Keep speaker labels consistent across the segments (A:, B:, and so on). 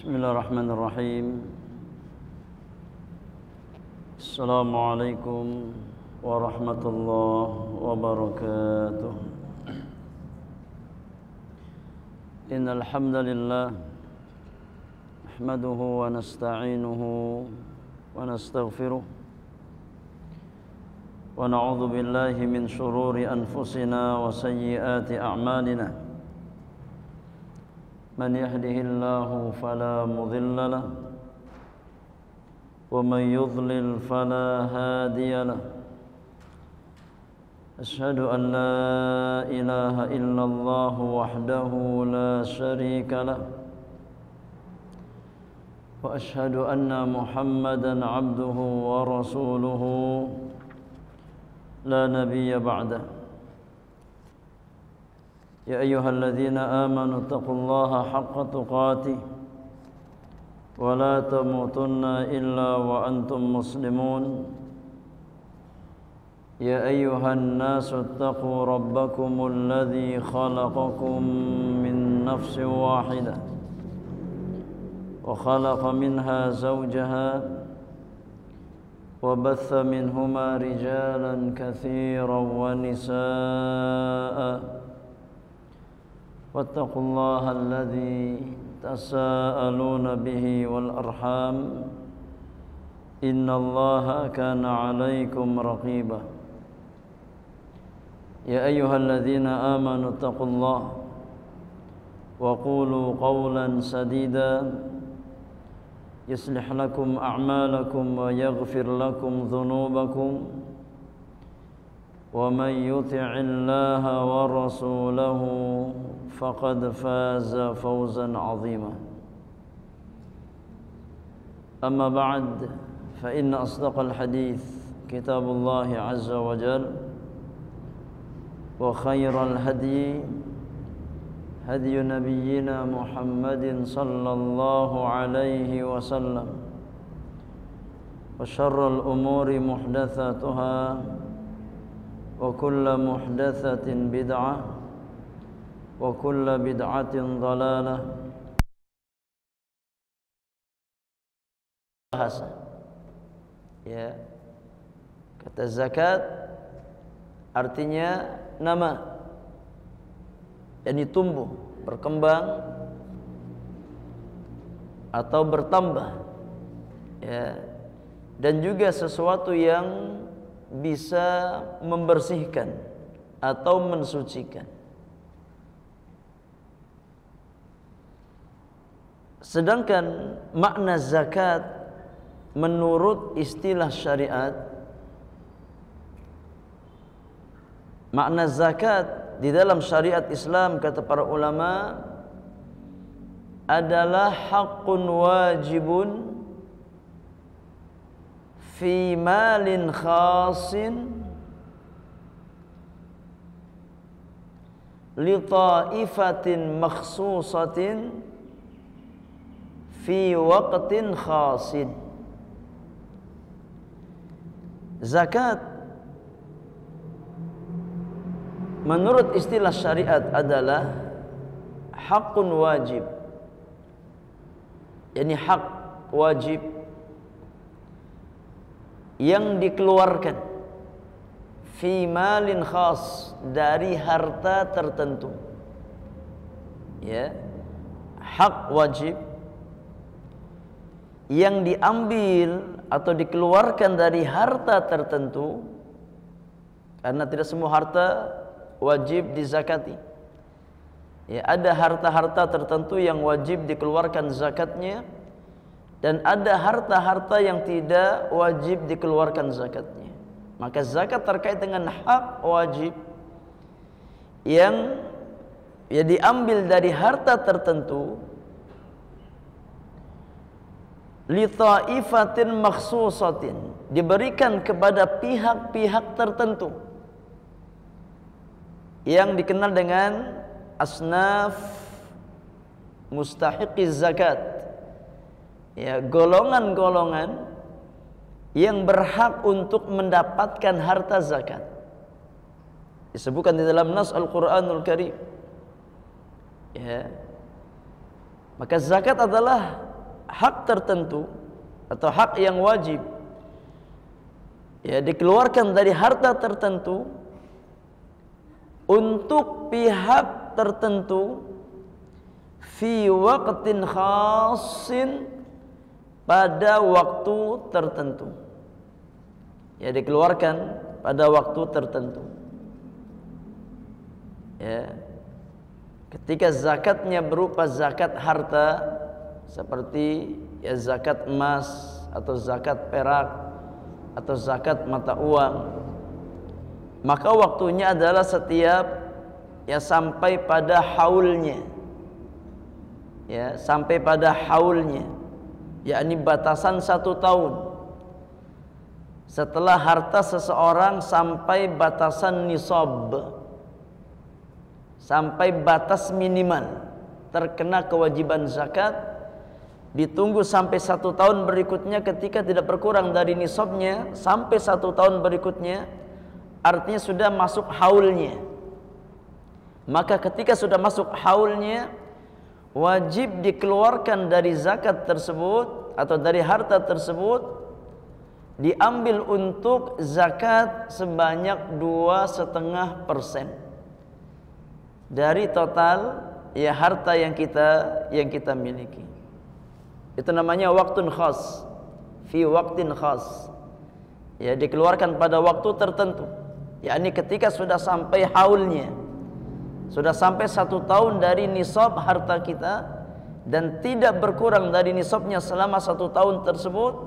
A: Bismillahirrahmanirrahim. Assalamualaikum warahmatullahi wabarakatuh. Innal hamdalillah nahmaduhu wa nasta'inuhu wa nastaghfiruh wa na'udzu billahi min shururi anfusina wa sayyiati a'malina. من يهده الله فلا مضل له ومن يضلل فلا هادي له أشهد أن لا إله إلا الله وحده لا شريك له وأشهد أن محمدا عبده ورسوله لا نبي بعده. يا أيها الذين آمنوا اتقوا الله حق تقاته ولا تموتن إلا وأنتم مسلمون. يا أيها الناس اتقوا ربكم الذي خلقكم من نفس واحدة وخلق منها زوجها وبث منهما رجالا كثيرا ونساء واتقوا الله الذي تساءلون به والأرحام إن الله كان عليكم رقيبا. يا أيها الذين آمنوا اتقوا الله وقولوا قولا سديدا يصلح لكم أعمالكم ويغفر لكم ذنوبكم ومن يطع الله ورسوله فقد فاز فوزا عظيما. أما بعد فإن أصدق الحديث كتاب الله عز وجل وخير الهدي هدي نبينا محمد صلى الله عليه وسلم وشر الأمور محدثاتها وكل محدثة بدعة وكل بدعة ضلالة. Bahasa ya, kata zakat artinya nama, yakni tumbuh, berkembang atau bertambah ya, dan juga sesuatu yang bisa membersihkan atau mensucikan. Sedangkan makna zakat menurut istilah syariat, makna zakat di dalam syariat Islam kata para ulama adalah haqqun wajibun fi malin khasin li ta'ifatin makhsusatin fi waqtin khasin. Zakat menurut istilah syariat adalah haqqun wajib, yakni hak wajib yang dikeluarkan fi malin khas, dari harta tertentu ya, hak wajib yang diambil atau dikeluarkan dari harta tertentu, karena tidak semua harta wajib dizakati ya, ada harta-harta tertentu yang wajib dikeluarkan zakatnya, dan ada harta-harta yang tidak wajib dikeluarkan zakatnya. Maka zakat terkait dengan hak wajib yang ya diambil dari harta tertentu li ta'ifatin makhsusatin, diberikan kepada pihak-pihak tertentu yang dikenal dengan asnaf mustahiqi zakat ya, golongan-golongan yang berhak untuk mendapatkan harta zakat. Disebutkan di dalam nas Al-Quranul Karim. Ya. Maka zakat adalah hak tertentu atau hak yang wajib ya dikeluarkan dari harta tertentu untuk pihak tertentu fi waqtin khassin, pada waktu tertentu. Ya, dikeluarkan pada waktu tertentu. Ya. Ketika zakatnya berupa zakat harta seperti ya zakat emas atau zakat perak atau zakat mata uang, maka waktunya adalah setiap ya sampai pada haulnya. Ya, sampai pada haulnya, yakni batasan 1 tahun. Setelah harta seseorang sampai batasan nisab, sampai batas minimal terkena kewajiban zakat, ditunggu sampai 1 tahun berikutnya. Ketika tidak berkurang dari nisabnya sampai 1 tahun berikutnya, artinya sudah masuk haulnya. Maka ketika sudah masuk haulnya, wajib dikeluarkan dari zakat tersebut atau dari harta tersebut, diambil untuk zakat sebanyak 2,5% dari total ya harta yang kita miliki. Itu namanya waktun khas, fi waktin khas. Ya, dikeluarkan pada waktu tertentu, yakni ketika sudah sampai haulnya, sudah sampai 1 tahun dari nisab harta kita dan tidak berkurang dari nisabnya selama 1 tahun tersebut,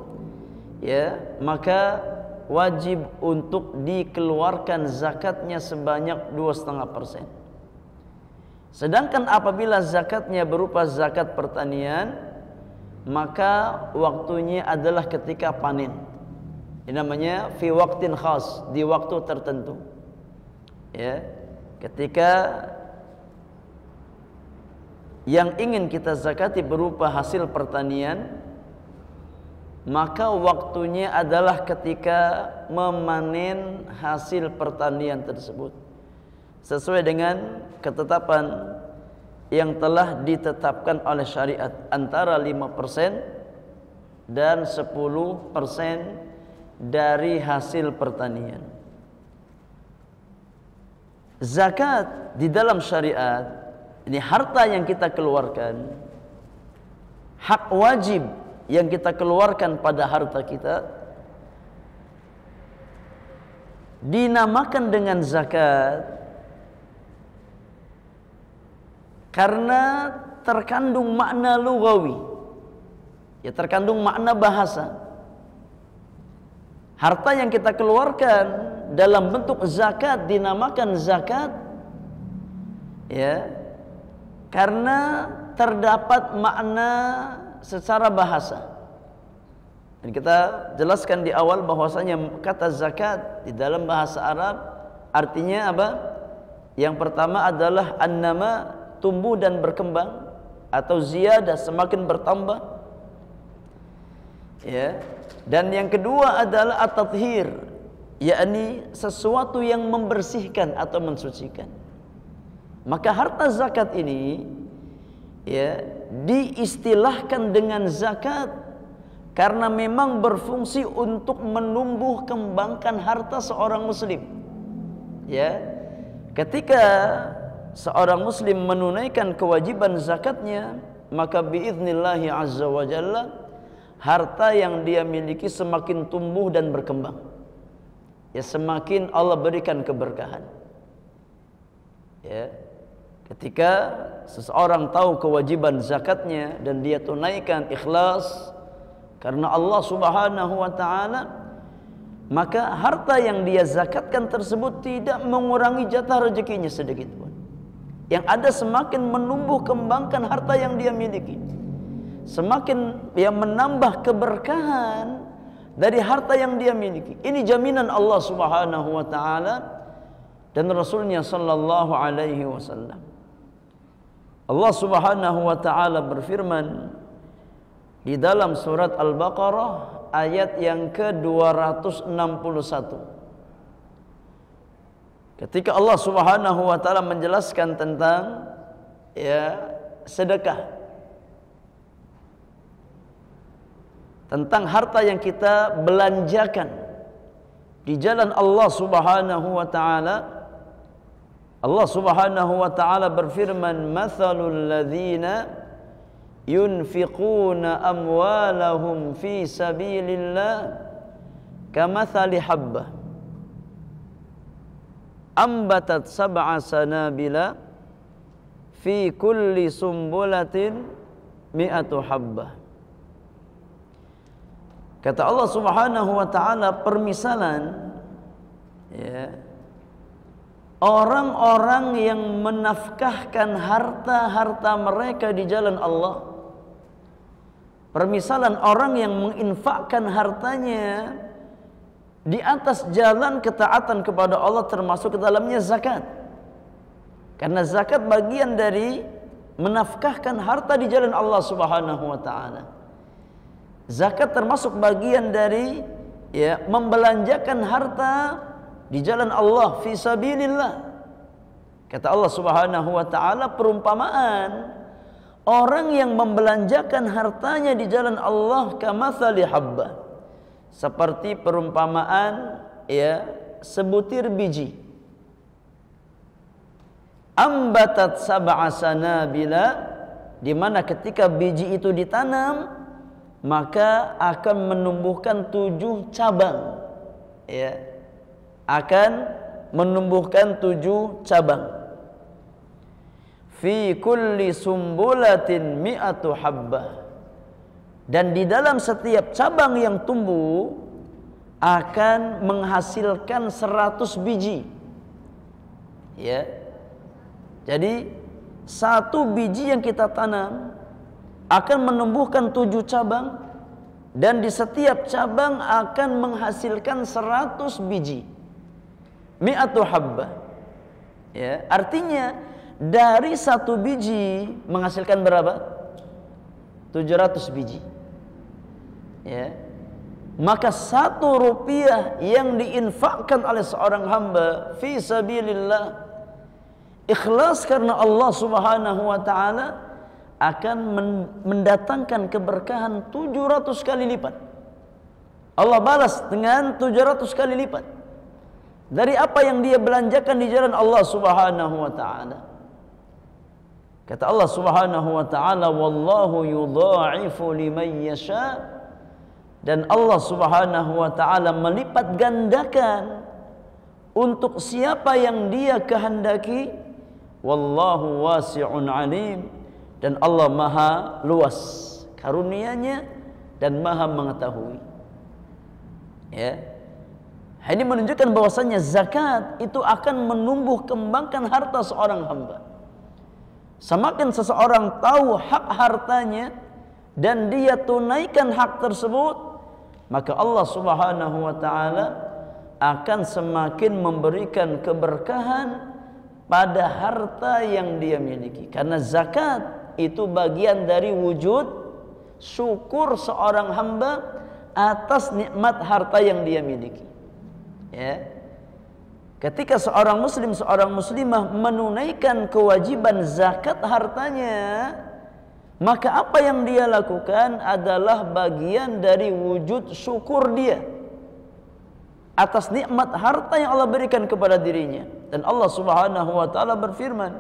A: ya, maka wajib untuk dikeluarkan zakatnya sebanyak 2,5%. Sedangkan apabila zakatnya berupa zakat pertanian, maka waktunya adalah ketika panen. Ini namanya fi waktin khas, di waktu tertentu. Ya, ketika yang ingin kita zakati berupa hasil pertanian, maka waktunya adalah ketika memanen hasil pertanian tersebut sesuai dengan ketetapan yang telah ditetapkan oleh syariat, antara 5% dan 10% dari hasil pertanian. Zakat di dalam syariat ini harta yang kita keluarkan, hak wajib yang kita keluarkan pada harta kita, dinamakan dengan zakat karena terkandung makna lugawi, ya terkandung makna bahasa. Harta yang kita keluarkan dalam bentuk zakat dinamakan zakat, ya, karena terdapat makna secara bahasa. Dan kita jelaskan di awal bahwasanya kata zakat di dalam bahasa Arab artinya apa? Yang pertama adalah an-nama, tumbuh dan berkembang, atau ziyadah, semakin bertambah. Ya. Dan yang kedua adalah at-tathhir, yakni sesuatu yang membersihkan atau mensucikan. Maka harta zakat ini ya diistilahkan dengan zakat karena memang berfungsi untuk menumbuh kembangkan harta seorang muslim. Ya. Ketika seorang muslim menunaikan kewajiban zakatnya, maka biidznillahi azza wa jalla harta yang dia miliki semakin tumbuh dan berkembang. Ya, semakin Allah berikan keberkahan. Ya. Ketika seseorang tahu kewajiban zakatnya dan dia tunaikan ikhlas karena Allah Subhanahu wa taala, maka harta yang dia zakatkan tersebut tidak mengurangi jatah rezekinya sedikit pun. Yang ada semakin menumbuh kembangkan harta yang dia miliki, semakin yang menambah keberkahan dari harta yang dia miliki. Ini jaminan Allah Subhanahu wa taala dan Rasulnya sallallahu alaihi wasallam. Allah Subhanahu wa taala berfirman di dalam surat Al-Baqarah ayat yang ke-261. Ketika Allah Subhanahu wa taala menjelaskan tentang ya sedekah. tentang harta yang kita belanjakan di jalan Allah Subhanahu wa taala. Allah Subhanahu wa taala berfirman, "Matsalul ladzina yunfiquna amwalahum fi sabilillah kamatsali habbah ambatat sab'a sanabila fi kulli sumbulatin mi'atu habbah." Kata Allah Subhanahu wa taala, permisalan ya, orang-orang yang menafkahkan harta-harta mereka di jalan Allah. Permisalan orang yang menginfakkan hartanya di atas jalan ketaatan kepada Allah, termasuk ke dalamnya zakat. Karena zakat bagian dari menafkahkan harta di jalan Allah Subhanahu wa taala. Zakat termasuk bagian dari ya, membelanjakan harta di jalan Allah fi sabilillah. Kata Allah Subhanahu wa taala, perumpamaan orang yang membelanjakan hartanya di jalan Allah kamatsali habbah, seperti perumpamaan ya, sebutir biji. Ambatat sab'a sanabila, di mana ketika biji itu ditanam maka akan menumbuhkan 7 cabang ya, akan menumbuhkan 7 cabang. Fi kulli sumbulatin mi'atu habbah, dan di dalam setiap cabang yang tumbuh akan menghasilkan 100 biji ya. Jadi satu biji yang kita tanam akan menumbuhkan 7 cabang, dan di setiap cabang akan menghasilkan 100 biji. Mi'atu habbah ya, artinya dari satu biji menghasilkan berapa? 700 biji ya. Maka 1 rupiah yang diinfakkan oleh seorang hamba fi sabilillah, ikhlas karena Allah Subhanahu wa taala, akan mendatangkan keberkahan 700 kali lipat. Allah balas dengan 700 kali lipat dari apa yang dia belanjakan di jalan Allah Subhanahu wa taala. Kata Allah Subhanahu wa taala, "Wallahu yudha'ifu liman yasha", dan Allah Subhanahu wa taala melipat gandakan untuk siapa yang Dia kehendaki. Wallahu wasi'un alim, dan Allah maha luas karunia-Nya dan maha mengetahui ya. Ini menunjukkan bahwasanya zakat itu akan menumbuh kembangkan harta seorang hamba. Semakin seseorang tahu hak hartanya dan dia tunaikan hak tersebut, maka Allah Subhanahu wa taala akan semakin memberikan keberkahan pada harta yang dia miliki. Karena zakat itu bagian dari wujud syukur seorang hamba atas nikmat harta yang dia miliki ya. Ketika seorang muslim, seorang muslimah menunaikan kewajiban zakat hartanya, maka apa yang dia lakukan adalah bagian dari wujud syukur dia atas nikmat harta yang Allah berikan kepada dirinya. Dan Allah Subhanahu wa taala berfirman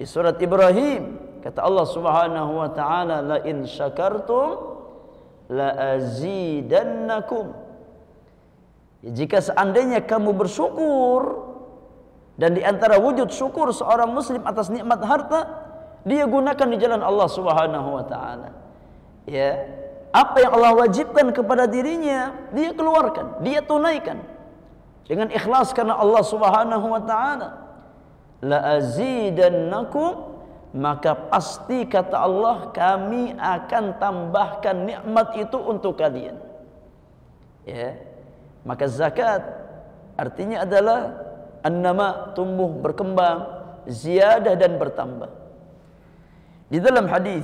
A: di surat Ibrahim, kata Allah Subhanahu wa taala, "La in syakartum la azidannakum." Jika seandainya kamu bersyukur, dan di antara wujud syukur seorang muslim atas nikmat harta, dia gunakan di jalan Allah Subhanahu wa taala. Ya, apa yang Allah wajibkan kepada dirinya, dia keluarkan, dia tunaikan dengan ikhlas karena Allah Subhanahu wa taala. La azidannakum, maka pasti kata Allah, kami akan tambahkan nikmat itu untuk kalian ya. Maka zakat artinya adalah an-nama, tumbuh, berkembang, ziyadah dan bertambah. Di dalam hadis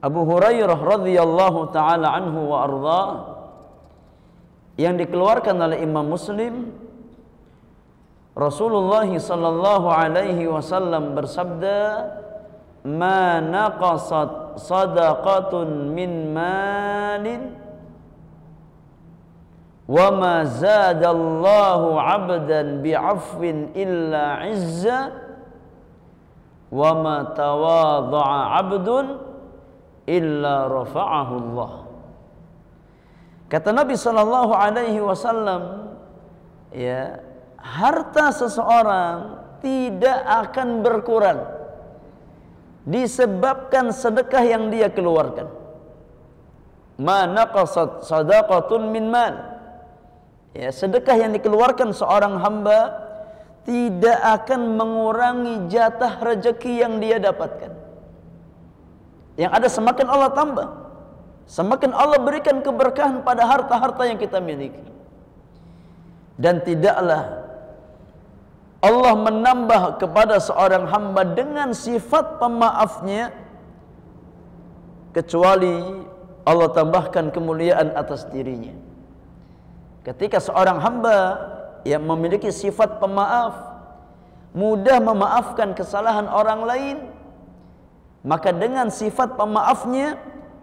A: Abu Hurairah radhiyallahu taala anhu wa ardha yang dikeluarkan oleh Imam Muslim, Rasulullah sallallahu alaihi wasallam bersabda, "Ma naqasat sadaqatun min malin wa ma zadallahu 'abdan bi'afwin illa 'izza wa ma tawadha'a 'abdun illa rafa'ahu Allah. Kata Nabi sallallahu alaihi wasallam, ya, harta seseorang tidak akan berkurang disebabkan sedekah yang dia keluarkan. Ma naqasat sadaqatun min mal. Ya, sedekah yang dikeluarkan seorang hamba tidak akan mengurangi jatah rezeki yang dia dapatkan. Yang ada semakin Allah tambah, semakin Allah berikan keberkahan pada harta-harta yang kita miliki. Dan tidaklah Allah menambah kepada seorang hamba dengan sifat pemaafnya kecuali Allah tambahkan kemuliaan atas dirinya. Ketika seorang hamba yang memiliki sifat pemaaf, mudah memaafkan kesalahan orang lain, maka dengan sifat pemaafnya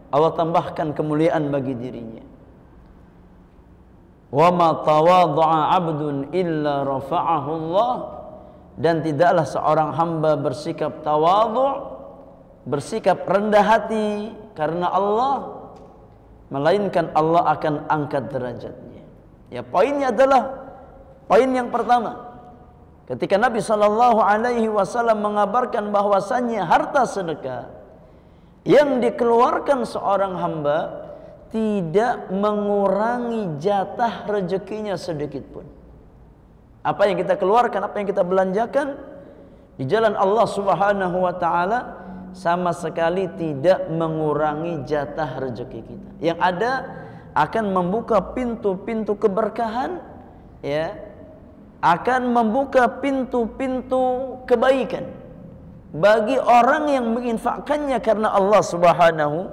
A: Allah tambahkan kemuliaan bagi dirinya. Wa ma tawadha'a 'abdun illa rafa'ahu Allah, dan tidaklah seorang hamba bersikap tawadhu', bersikap rendah hati karena Allah, melainkan Allah akan angkat derajatnya. Ya, poinnya adalah poin yang pertama. Ketika Nabi sallallahu alaihi wasallam mengabarkan bahwasannya harta sedekah yang dikeluarkan seorang hamba tidak mengurangi jatah rezekinya sedikit pun. Apa yang kita keluarkan, apa yang kita belanjakan di jalan Allah Subhanahu wa taala sama sekali tidak mengurangi jatah rezeki kita. Yang ada akan membuka pintu-pintu keberkahan, ya, akan membuka pintu-pintu kebaikan bagi orang yang menginfakkannya karena Allah Subhanahu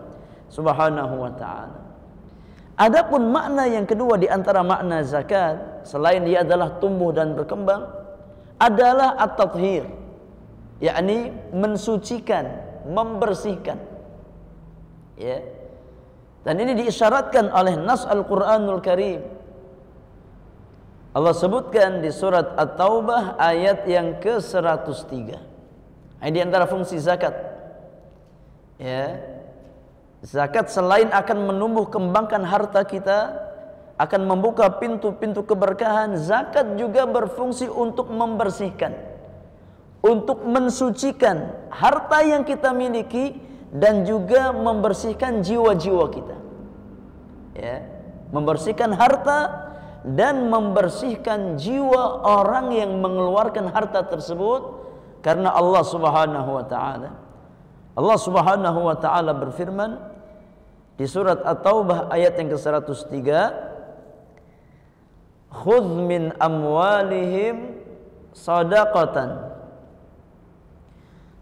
A: wa taala. Adapun makna yang kedua di antara makna zakat, selain dia adalah tumbuh dan berkembang, adalah at-tathhir, yakni mensucikan, membersihkan. Ya. Dan ini diisyaratkan oleh nas Al-Qur'anul Karim. Allah sebutkan di surat At-Taubah ayat yang ke-103. Ini di antara fungsi zakat. Ya. Zakat selain akan menumbuh kembangkan harta kita, akan membuka pintu-pintu keberkahan, zakat juga berfungsi untuk membersihkan, untuk mensucikan harta yang kita miliki dan juga membersihkan jiwa-jiwa kita. Ya, membersihkan harta dan membersihkan jiwa orang yang mengeluarkan harta tersebut karena Allah Subhanahu wa taala. Allah Subhanahu wa taala berfirman di surat At-Taubah ayat yang ke-103, "Khudz min amwalihim shadaqatan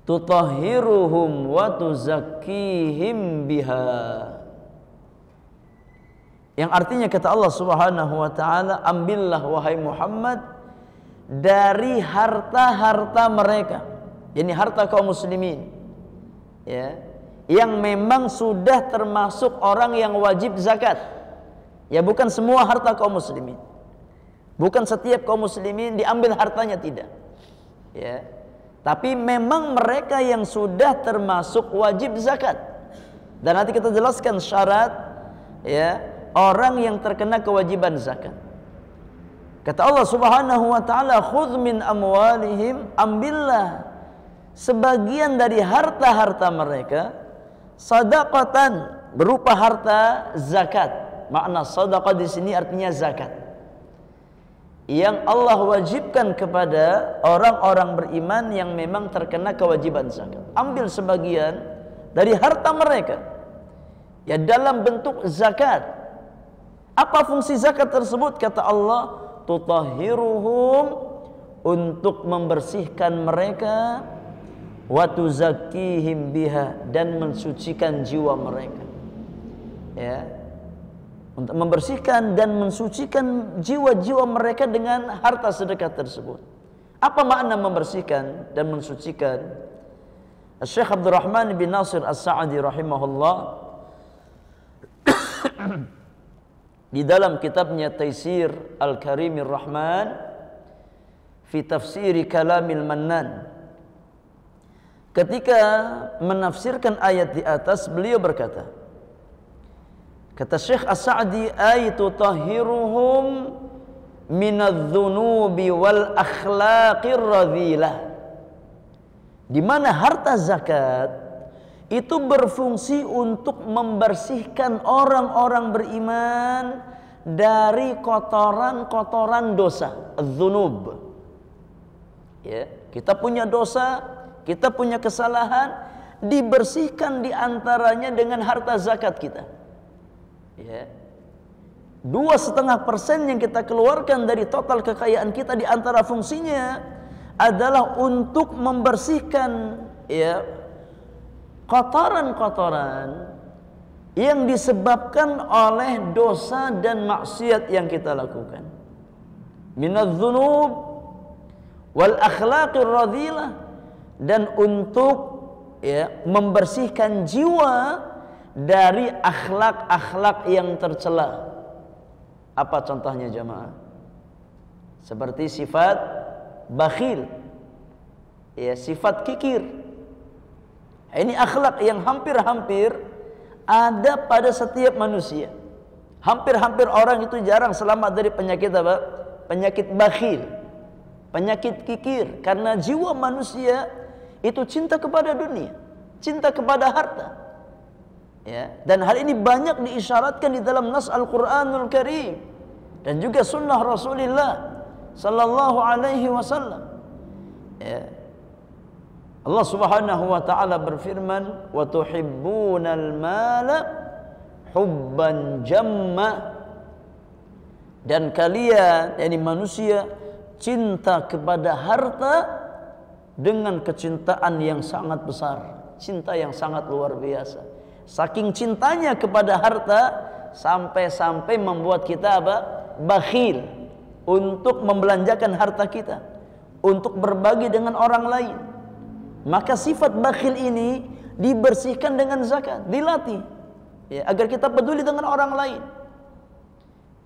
A: tutahhiruhum wa tuzakkihim biha." Yang artinya kata Allah Subhanahu wa taala, ambillah wahai Muhammad dari harta-harta mereka, yakni harta kaum muslimin, ya, yang memang sudah termasuk orang yang wajib zakat. Ya, bukan semua harta kaum muslimin, bukan setiap kaum muslimin diambil hartanya, tidak. Ya, tapi memang mereka yang sudah termasuk wajib zakat. Dan nanti kita jelaskan syarat, ya, orang yang terkena kewajiban zakat. Kata Allah Subhanahu wa taala, khudz min amwalihim, ambillah sebagian dari harta-harta mereka, sadaqatan, berupa harta zakat. Makna sadaqah di sini artinya zakat, yang Allah wajibkan kepada orang-orang beriman yang memang terkena kewajiban zakat. Ambil sebagian dari harta mereka, ya, dalam bentuk zakat. Apa fungsi zakat tersebut? Kata Allah, tutahhiruhum, untuk membersihkan mereka, wa tuzakkihim biha, dan mensucikan jiwa mereka. Ya, untuk membersihkan dan mensucikan jiwa-jiwa mereka dengan harta sedekah tersebut. Apa makna membersihkan dan mensucikan? Syekh Abdurrahman bin Nasir As-Sa'di rahimahullah di dalam kitabnya Taisir Al-Karimir Rahman fi tafsiri Kalamil Mannan, ketika menafsirkan ayat di atas, beliau berkata, kata Syekh As-Sa'di, ayatu tahhiruhum minadz-dzunubi wal akhlaqir radhilah, di mana harta zakat itu berfungsi untuk membersihkan orang-orang beriman dari kotoran-kotoran dosa, dzunub. Ya, kita punya dosa, kita punya kesalahan, dibersihkan diantaranya dengan harta zakat kita. Ya. 2,5% yang kita keluarkan dari total kekayaan kita, di antara fungsinya adalah untuk membersihkan ya kotoran-kotoran yang disebabkan oleh dosa dan maksiat yang kita lakukan. Minadz-dzunub wal akhlaqir radhilah, dan untuk ya membersihkan jiwa dari akhlak-akhlak yang tercela. Apa contohnya jamaah? Seperti sifat bakhil, ya, sifat kikir. Ini akhlak yang hampir-hampir ada pada setiap manusia. Hampir-hampir orang itu jarang selamat dari penyakit apa? Penyakit bakhil, penyakit kikir, karena jiwa manusia itu cinta kepada dunia, cinta kepada harta. Ya, dan hal ini banyak diisyaratkan di dalam nas Al-Qur'anul Karim dan juga sunnah Rasulullah sallallahu alaihi wasallam. Ya. Allah Subhanahu wa taala berfirman, "Wa tuhibbunal mala hubban jamma." Dan kalian, yakni manusia, cinta kepada harta dengan kecintaan yang sangat besar, cinta yang sangat luar biasa. Saking cintanya kepada harta sampai-sampai membuat kita apa? Bakhil untuk membelanjakan harta kita, untuk berbagi dengan orang lain. Maka sifat bakhil ini dibersihkan dengan zakat, dilatih ya, agar kita peduli dengan orang lain.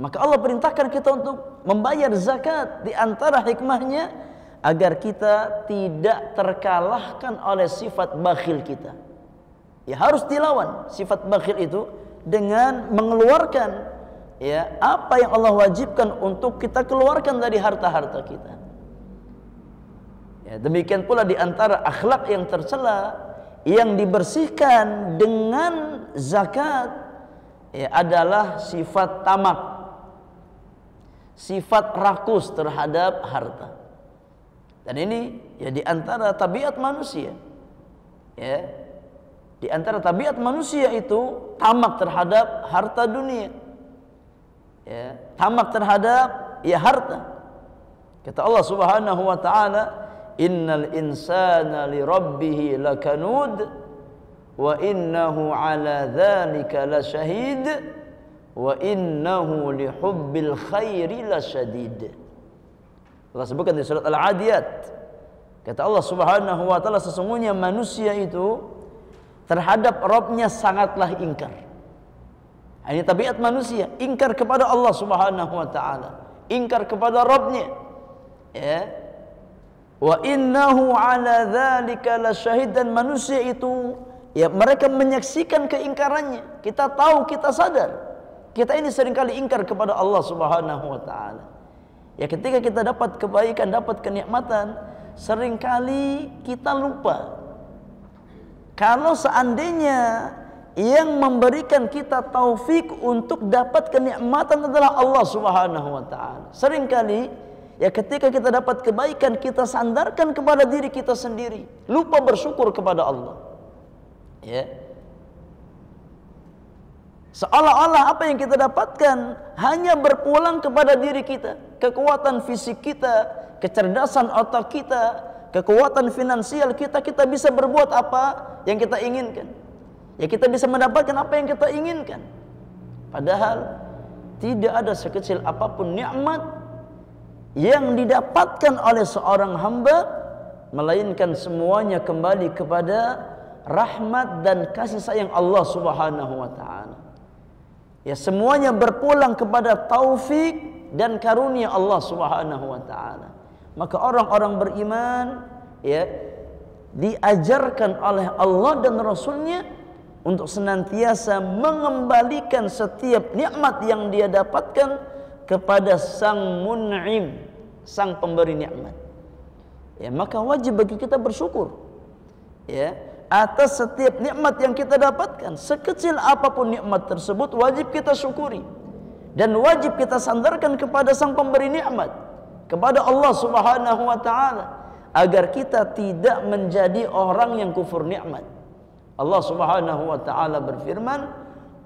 A: Maka Allah perintahkan kita untuk membayar zakat, di antara hikmahnya agar kita tidak terkalahkan oleh sifat bakhil kita. Ya, harus dilawan sifat bakhil itu dengan mengeluarkan ya apa yang Allah wajibkan untuk kita keluarkan dari harta-harta kita. Ya, demikian pula di antara akhlak yang tercela yang dibersihkan dengan zakat ya adalah sifat tamak, sifat rakus terhadap harta. Dan ini ya di antara tabiat manusia. Ya, di antara tabiat manusia itu tamak terhadap harta dunia. Ya, tamak terhadap ya harta. Kata Allah Subhanahu wa taala, "Innal insana li rabbih lakanud wa innahu ala dzalika lasyahid wa innahu li hubbil khairi lasyadid." Allah sebutkan di surat Al-Adiyat. Kata Allah Subhanahu wa taala, sesungguhnya manusia itu terhadap Rabbnya sangatlah ingkar. Ini tabiat manusia, ingkar kepada Allah Subhanahu wa taala, ingkar kepada Rabbnya. Ya. Wa innahu ala dzalika lasyahid, dan manusia itu ya mereka menyaksikan keingkarannya. Kita tahu, kita sadar. Kita ini seringkali ingkar kepada Allah Subhanahu wa taala. Ya, ketika kita dapat kebaikan, dapat kenikmatan, seringkali kita lupa kalau seandainya yang memberikan kita taufik untuk dapat kenikmatan adalah Allah Subhanahu wa taala. Seringkali ya ketika kita dapat kebaikan, kita sandarkan kepada diri kita sendiri, lupa bersyukur kepada Allah. Ya. Seolah-olah apa yang kita dapatkan hanya berpulang kepada diri kita, kekuatan fisik kita, kecerdasan otak kita, kekuatan finansial kita, kita bisa berbuat apa yang kita inginkan. Ya, kita bisa mendapatkan apa yang kita inginkan. Padahal tidak ada sekecil apapun nikmat yang didapatkan oleh seorang hamba melainkan semuanya kembali kepada rahmat dan kasih sayang Allah Subhanahu wa taala. Ya, semuanya berpulang kepada taufik dan karunia Allah Subhanahu wa taala. Maka orang-orang beriman ya diajarkan oleh Allah dan Rasulnya untuk senantiasa mengembalikan setiap nikmat yang dia dapatkan kepada Sang Mun'im, Sang pemberi nikmat. Ya, maka wajib bagi kita bersyukur ya atas setiap nikmat yang kita dapatkan. Sekecil apapun nikmat tersebut wajib kita syukuri dan wajib kita sandarkan kepada Sang pemberi nikmat, kepada Allah Subhanahu wa taala, agar kita tidak menjadi orang yang kufur nikmat. Allah Subhanahu wa taala berfirman,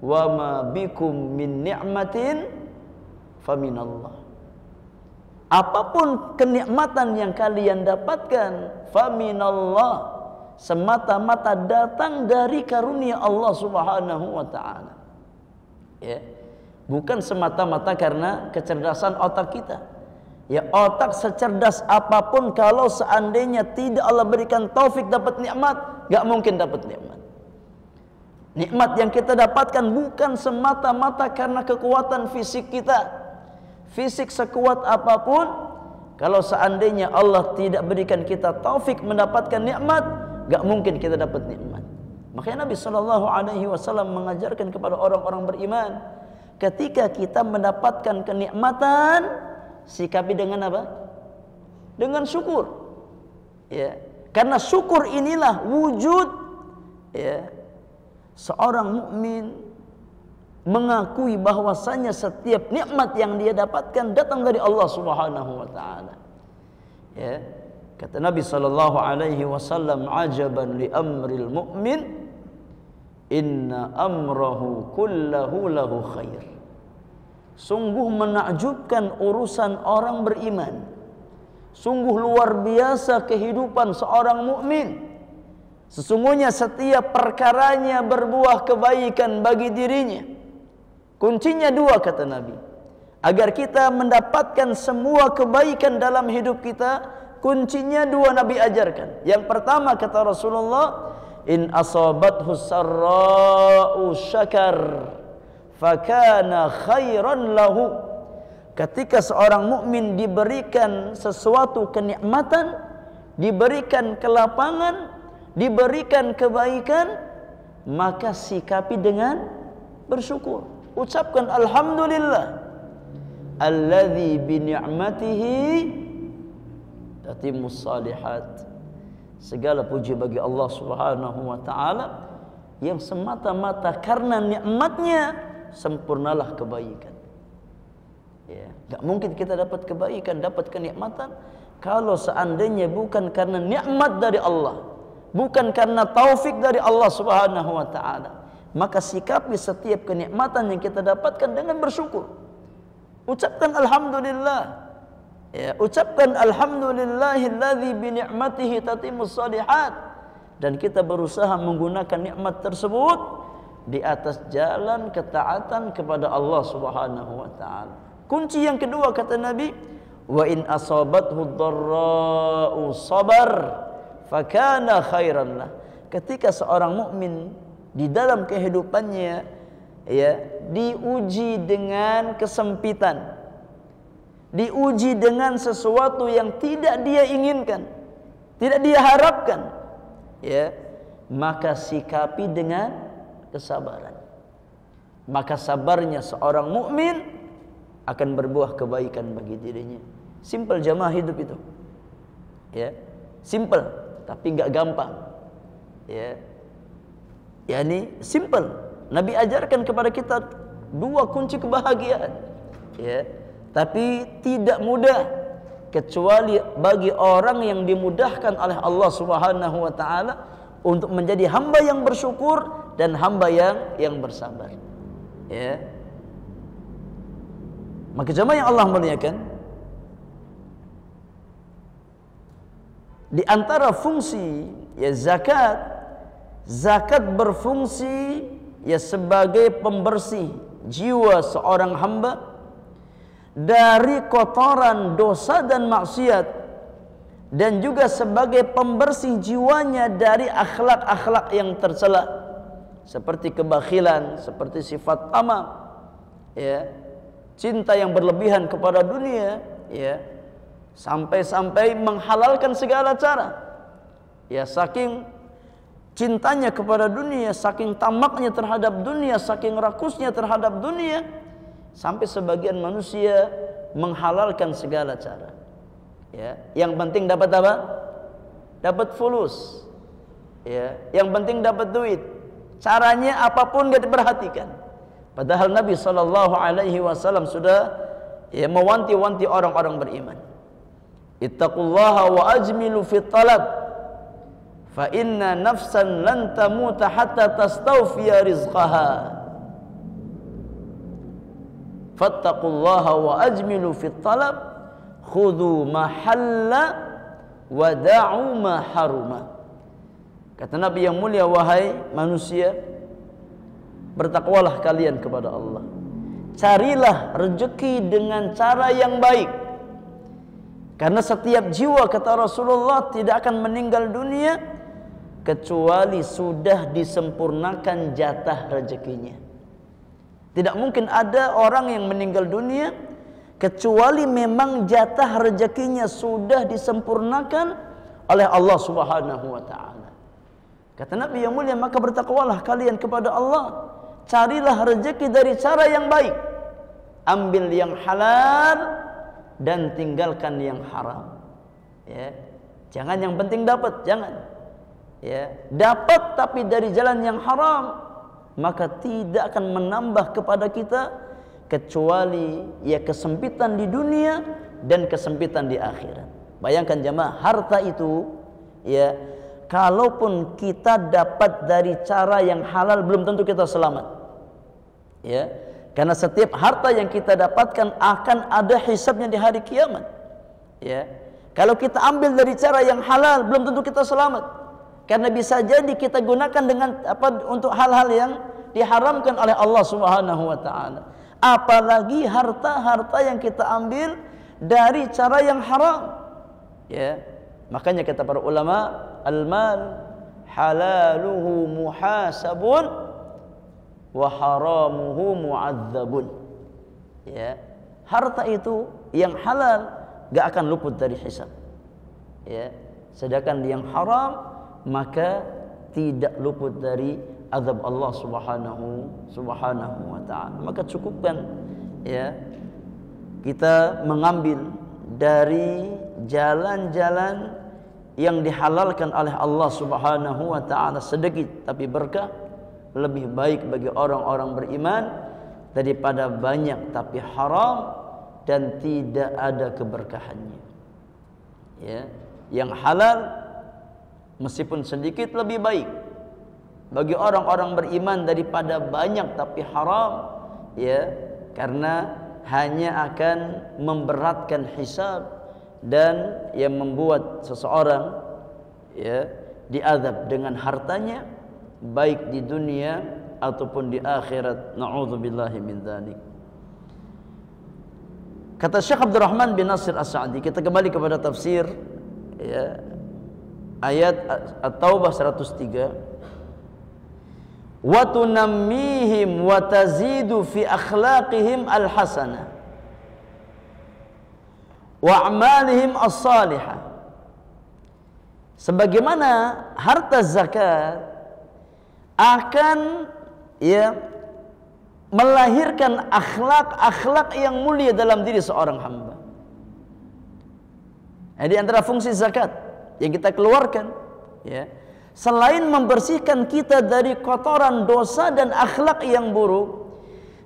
A: "Wa ma bikum min ni'matin faminallah." Apapun kenikmatan yang kalian dapatkan, faminallah, semata-mata datang dari karunia Allah Subhanahu wa taala. Ya. Bukan semata-mata karena kecerdasan otak kita. Ya, otak secerdas apapun kalau seandainya tidak Allah berikan taufik dapat nikmat, gak mungkin dapat nikmat. Nikmat yang kita dapatkan bukan semata-mata karena kekuatan fisik kita. Fisik sekuat apapun, kalau seandainya Allah tidak berikan kita taufik mendapatkan nikmat, gak mungkin kita dapat nikmat. Makanya Nabi SAW mengajarkan kepada orang-orang beriman, ketika kita mendapatkan kenikmatan, sikapi dengan apa? Dengan syukur. Ya, karena syukur inilah wujud ya seorang mukmin mengakui bahwasanya setiap nikmat yang dia dapatkan datang dari Allah Subhanahu wa taala. Ya, kata Nabi sallallahu alaihi wasallam, "Ajaban li amril mu'min, inna amrahu kullahu lahu khair." Sungguh menakjubkan urusan orang beriman. Sungguh luar biasa kehidupan seorang mukmin. Sesungguhnya setiap perkaranya berbuah kebaikan bagi dirinya. Kuncinya dua, kata Nabi. Agar kita mendapatkan semua kebaikan dalam hidup kita, kuncinya dua Nabi ajarkan. Yang pertama kata Rasulullah, in asabathu sarra'u syakar fakana khairan lahu. Ketika seorang mukmin diberikan sesuatu kenikmatan, diberikan kelapangan, diberikan kebaikan, maka sikapi dengan bersyukur. Ucapkan alhamdulillah alladzi bi ni'matihi tatimmus salihat. Segala puji bagi Allah Subhanahu wa taala yang semata-mata karena nikmatnya sempurnalah kebaikan. Ya, enggak mungkin kita dapat kebaikan, dapat kenikmatan kalau seandainya bukan karena nikmat dari Allah, bukan karena taufik dari Allah Subhanahu wa taala. Maka sikapi setiap kenikmatan yang kita dapatkan dengan bersyukur. Ucapkan alhamdulillah. Ya, ucapkan alhamdulillahilladzi bi ni'matihi tatimmus shalihat, dan kita berusaha menggunakan nikmat tersebut di atas jalan ketaatan kepada Allah Subhanahu wa taala. Kunci yang kedua kata Nabi, wa in asabathu dharra'u sabar fakana khairan lah. Ketika seorang mukmin di dalam kehidupannya ya diuji dengan kesempitan, diuji dengan sesuatu yang tidak dia inginkan, tidak dia harapkan, ya, maka sikapi dengan kesabaran. Maka sabarnya seorang mukmin akan berbuah kebaikan bagi dirinya. Simple jamaah hidup itu. Ya, simple tapi enggak gampang. Ya. Yani simple. Nabi ajarkan kepada kita dua kunci kebahagiaan. Ya, tapi tidak mudah kecuali bagi orang yang dimudahkan oleh Allah Subhanahu wa taala untuk menjadi hamba yang bersyukur dan hamba yang bersabar. Ya. Maka jemaah yang Allah muliakan, di antara fungsi ya zakat berfungsi ya sebagai pembersih jiwa seorang hamba dari kotoran dosa dan maksiat, dan juga sebagai pembersih jiwanya dari akhlak-akhlak yang tercela seperti kebakhilan, seperti sifat tamak, ya, cinta yang berlebihan kepada dunia, ya, sampai-sampai menghalalkan segala cara, ya, saking cintanya kepada dunia, saking tamaknya terhadap dunia, saking rakusnya terhadap dunia, sampai sebagian manusia menghalalkan segala cara. Ya, yang penting dapat apa? Dapat fulus. Ya, yang penting dapat duit. Caranya apapun gak diperhatikan. Padahal Nabi SAW sudah, ya, mewanti-wanti orang-orang beriman. Ittaqullaha wa ajmilu fit talab, fa inna nafsan lan tamuta hatta tastawfiya rizqaha. Fattaqullaha wa ajmilu fit talab, khudhu mahalla wa da'u ma haruma. Kata Nabi yang mulia, wahai manusia, bertakwalah kalian kepada Allah. Carilah rezeki dengan cara yang baik. Karena setiap jiwa, kata Rasulullah, tidak akan meninggal dunia kecuali sudah disempurnakan jatah rezekinya. Tidak mungkin ada orang yang meninggal dunia kecuali memang jatah rezekinya sudah disempurnakan oleh Allah Subhanahu wa taala. Kata Nabi yang mulia, maka bertakwalah kalian kepada Allah. Carilah rezeki dari cara yang baik. Ambil yang halal dan tinggalkan yang haram. Ya. Jangan yang penting dapat, jangan. Ya, dapat tapi dari jalan yang haram, maka tidak akan menambah kepada kita kecuali, ya, kesempitan di dunia dan kesempitan di akhirat. Bayangkan jemaah, harta itu, ya, kalaupun kita dapat dari cara yang halal belum tentu kita selamat. Ya, karena setiap harta yang kita dapatkan akan ada hisabnya di hari kiamat. Ya, kalau kita ambil dari cara yang halal belum tentu kita selamat. Karena bisa jadi kita gunakan dengan apa untuk hal-hal yang diharamkan oleh Allah Subhanahu wa taala. Apalagi harta-harta yang kita ambil dari cara yang haram. Ya, makanya kata para ulama, al-mal halaluhu muhasabun wa haramuhu mu'adzabun. Ya, harta itu yang halal gak akan luput dari hisab. Ya, sedangkan yang haram maka tidak luput dari azab Allah subhanahu wa ta'ala. Maka cukupkan, ya, kita mengambil dari jalan-jalan yang dihalalkan oleh Allah Subhanahu wa ta'ala sedikit tapi berkah, lebih baik bagi orang-orang beriman daripada banyak tapi haram dan tidak ada keberkahannya. Ya, yang halal meskipun sedikit lebih baik bagi orang-orang beriman daripada banyak tapi haram, ya, karena hanya akan memberatkan hisab dan yang membuat seseorang, ya, diazab dengan hartanya baik di dunia ataupun di akhirat. Na'udzubillahi min dzalik. Kata Syekh Abdurrahman bin Nasir As-Sa'di, kita kembali kepada tafsir, ya, ayat At-Taubah 103. Wa tunammihim wa tazidu fi akhlaqihim al-hasanah wa a'malihim as-salihah. Sebagaimana harta zakat akan, ya, melahirkan akhlak-akhlak yang mulia dalam diri seorang hamba. Jadi antara fungsi zakat yang kita keluarkan, ya, selain membersihkan kita dari kotoran dosa dan akhlak yang buruk,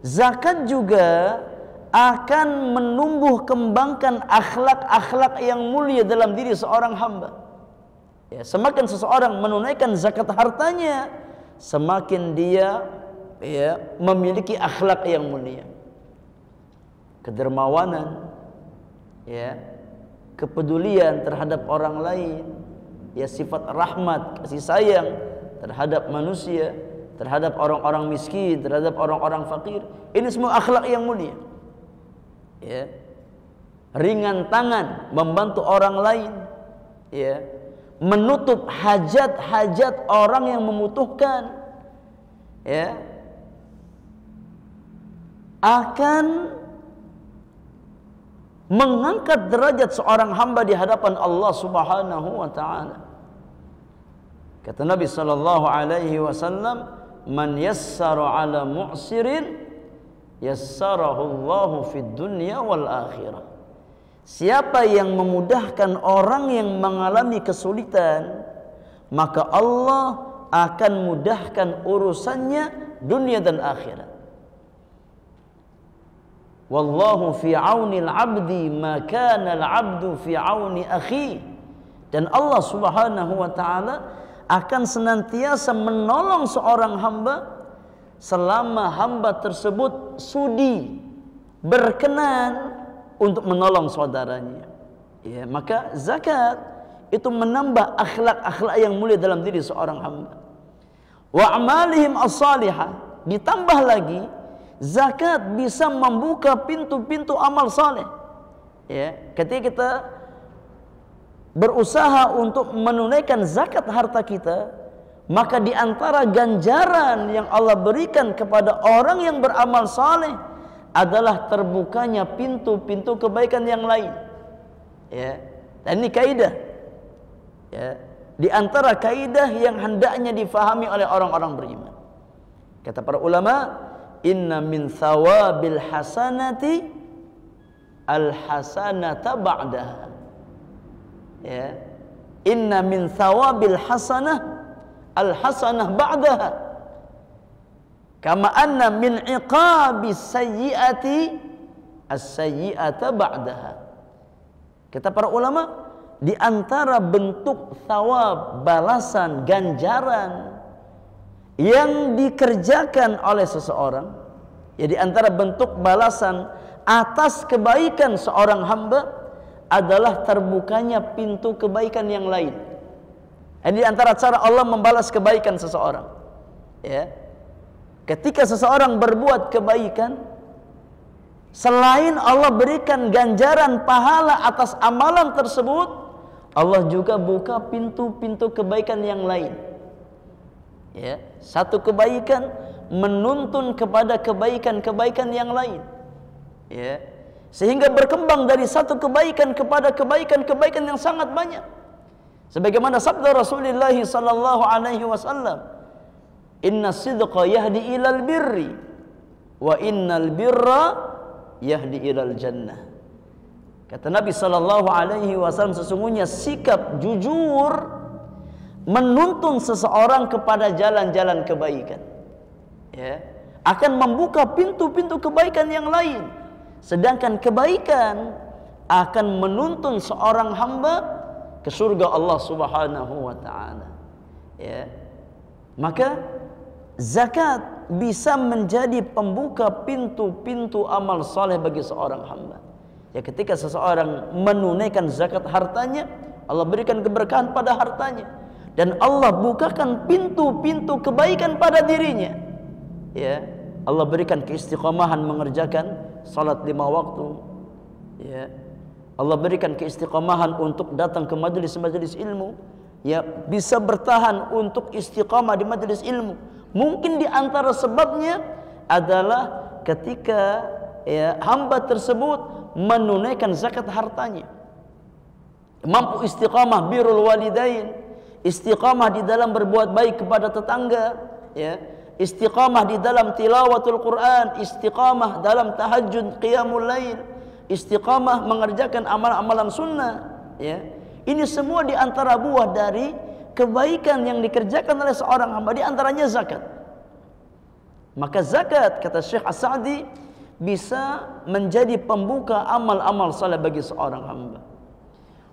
A: zakat juga akan menumbuh kembangkan akhlak-akhlak yang mulia dalam diri seorang hamba. Ya, semakin seseorang menunaikan zakat hartanya, semakin dia, ya, memiliki akhlak yang mulia, kedermawanan, ya, kepedulian terhadap orang lain, ya, sifat rahmat, kasih sayang terhadap manusia, terhadap orang-orang miskin, terhadap orang-orang fakir. Ini semua akhlak yang mulia. Ya, ringan tangan membantu orang lain, ya, menutup hajat-hajat orang yang membutuhkan, ya, akan mengangkat derajat seorang hamba di hadapan Allah Subhanahu wa taala. Kata Nabi sallallahu alaihi wasallam, "Man yassara 'ala mu'sirin yassarahu Allahu fid dunya wal akhirah." Siapa yang memudahkan orang yang mengalami kesulitan, maka Allah akan mudahkan urusannya dunia dan akhirat. Wallahu fi aunil abdi ma kana al-'abdu fi auni akhi. Dan Allah Subhanahu wa taala akan senantiasa menolong seorang hamba selama hamba tersebut sudi berkenan untuk menolong saudaranya. Ya, maka zakat itu menambah akhlak-akhlak yang mulia dalam diri seorang hamba. Wa amalihim as-salihah, ditambah lagi zakat bisa membuka pintu-pintu amal saleh. Ya, ketika kita berusaha untuk menunaikan zakat harta kita, maka di antara ganjaran yang Allah berikan kepada orang yang beramal saleh adalah terbukanya pintu-pintu kebaikan yang lain. Ya, dan ini kaidah. Ya, di antara kaidah yang hendaknya difahami oleh orang-orang beriman. Kata para ulama, inna min thawabil hasanati al-hasanata ba'daha. Ya. Inna min thawabil hasanah al-hasanah ba'daha. Kama anna min iqabis sayyiati as-sayyi'ata ba'daha. Kata para ulama, di antara bentuk thawab, balasan, ganjaran yang dikerjakan oleh seseorang, ya, di antara bentuk balasan atas kebaikan seorang hamba adalah terbukanya pintu kebaikan yang lain. Ini di antara cara Allah membalas kebaikan seseorang. Ya, ketika seseorang berbuat kebaikan, selain Allah berikan ganjaran pahala atas amalan tersebut, Allah juga buka pintu-pintu kebaikan yang lain. Ya, satu kebaikan menuntun kepada kebaikan-kebaikan yang lain. Ya, sehingga berkembang dari satu kebaikan kepada kebaikan-kebaikan yang sangat banyak. Sebagaimana sabda Rasulullah sallallahu alaihi wasallam, "Inna sidqa yahdi ilal birri wa innal birra yahdi ilal jannah." Kata Nabi sallallahu alaihi wasallam, sesungguhnya sikap jujur menuntun seseorang kepada jalan-jalan kebaikan, ya, akan membuka pintu-pintu kebaikan yang lain. Sedangkan kebaikan akan menuntun seorang hamba ke surga Allah Subhanahu wa taala. Ya. Maka zakat bisa menjadi pembuka pintu-pintu amal saleh bagi seorang hamba. Ya, ketika seseorang menunaikan zakat hartanya, Allah berikan keberkahan pada hartanya, dan Allah bukakan pintu-pintu kebaikan pada dirinya. Ya, Allah berikan keistiqomahan mengerjakan salat 5 waktu. Ya, Allah berikan keistiqomahan untuk datang ke majelis-majelis ilmu. Ya, bisa bertahan untuk istiqamah di majelis ilmu. Mungkin di antara sebabnya adalah ketika, ya, hamba tersebut menunaikan zakat hartanya, mampu istiqamah birrul walidain, istiqamah di dalam berbuat baik kepada tetangga, ya, istiqamah di dalam tilawatul Quran, istiqamah dalam tahajud qiyamul lail, istiqamah mengerjakan amalan-amalan sunnah. Ya, ini semua di antara buah dari kebaikan yang dikerjakan oleh seorang hamba, di antaranya zakat. Maka zakat, kata Syekh As-Sa'di, bisa menjadi pembuka amal-amal saleh bagi seorang hamba.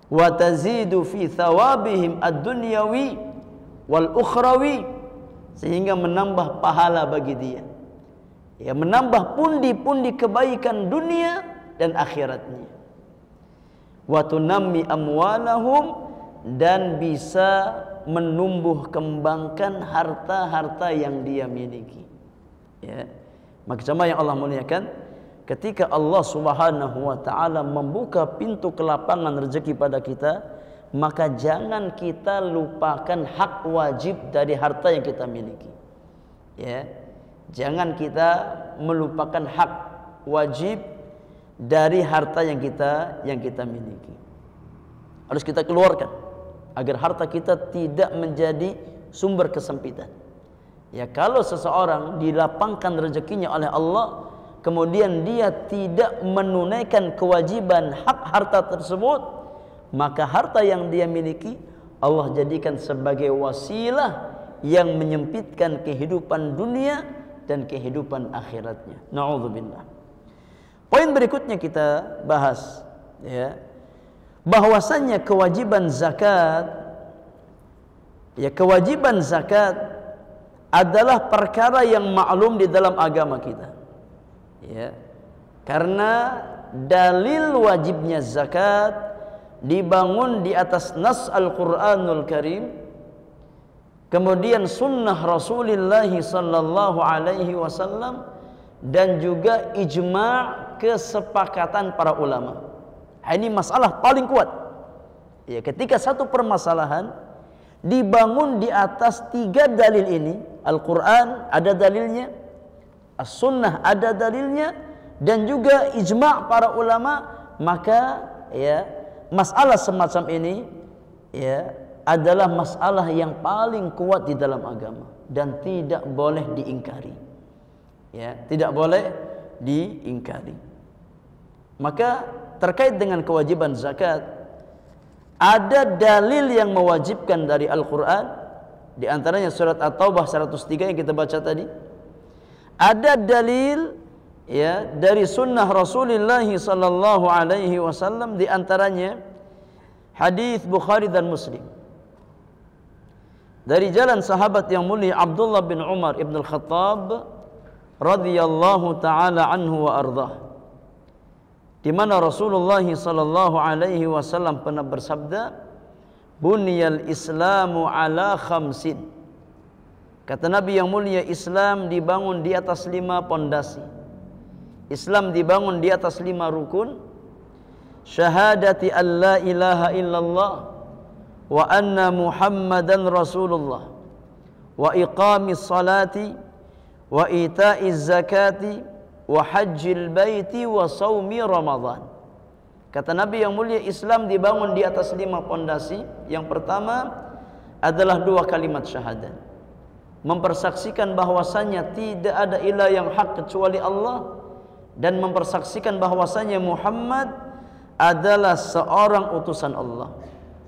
A: Wa tazidu fi thawabihim ad-dunyawi wal ukhrawi, sehingga menambah pahala bagi dia. Ya, menambah pundi-pundi kebaikan dunia dan akhiratnya. Wa tunammi amwalahum, dan bisa menumbuh kembangkan harta-harta yang dia miliki. Ya. Maka jemaah yang Allah muliakan, ketika Allah Subhanahu wa taala membuka pintu kelapangan rezeki pada kita, maka jangan kita lupakan hak wajib dari harta yang kita miliki. Ya, jangan kita melupakan hak wajib dari harta yang kita miliki. Harus kita keluarkan agar harta kita tidak menjadi sumber kesempitan. Ya, kalau seseorang dilapangkan rezekinya oleh Allah, kemudian dia tidak menunaikan kewajiban hak harta tersebut, maka harta yang dia miliki Allah jadikan sebagai wasilah yang menyempitkan kehidupan dunia dan kehidupan akhiratnya. Na'udzubillah. Poin berikutnya kita bahas, ya, bahwasannya kewajiban zakat, ya, kewajiban zakat adalah perkara yang maklum di dalam agama kita. Ya, karena dalil wajibnya zakat dibangun di atas nas Al-Quranul Karim, kemudian sunnah Rasulullah sallallahu alaihi wasallam, dan juga ijma' kesepakatan para ulama. Ini masalah paling kuat. Ya, ketika satu permasalahan dibangun di atas 3 dalil ini, Al-Quran ada dalilnya, As-Sunnah ada dalilnya, dan juga ijma' para ulama, maka ya, masalah semacam ini ya adalah masalah yang paling kuat di dalam agama dan tidak boleh diingkari. Ya, tidak boleh diingkari. Maka terkait dengan kewajiban zakat, ada dalil yang mewajibkan dari Al-Quran, di antaranya surat At-Taubah 103 yang kita baca tadi. Ada dalil ya dari sunnah Rasulullah sallallahu alaihi wasallam, di antaranya hadis Bukhari dan Muslim dari jalan sahabat yang mulia Abdullah bin Umar ibn al-Khattab radhiyallahu taala anhu wa ardhah, di mana Rasulullah sallallahu alaihi wasallam pernah bersabda, "Buniyal Islamu ala khamsin." Kata Nabi yang mulia, Islam dibangun di atas 5 pondasi. Islam dibangun di atas 5 rukun. Syahadati an la ilaha illallah wa anna Muhammadan Rasulullah, wa iqamis salati, wa ita'iz zakati, wa hajjil baiti, wa saumi Ramadan. Kata Nabi yang mulia, Islam dibangun di atas 5 pondasi. Yang pertama adalah 2 kalimat syahadat, mempersaksikan bahwasannya tidak ada ilah yang hak kecuali Allah, dan mempersaksikan bahwasannya Muhammad adalah seorang utusan Allah.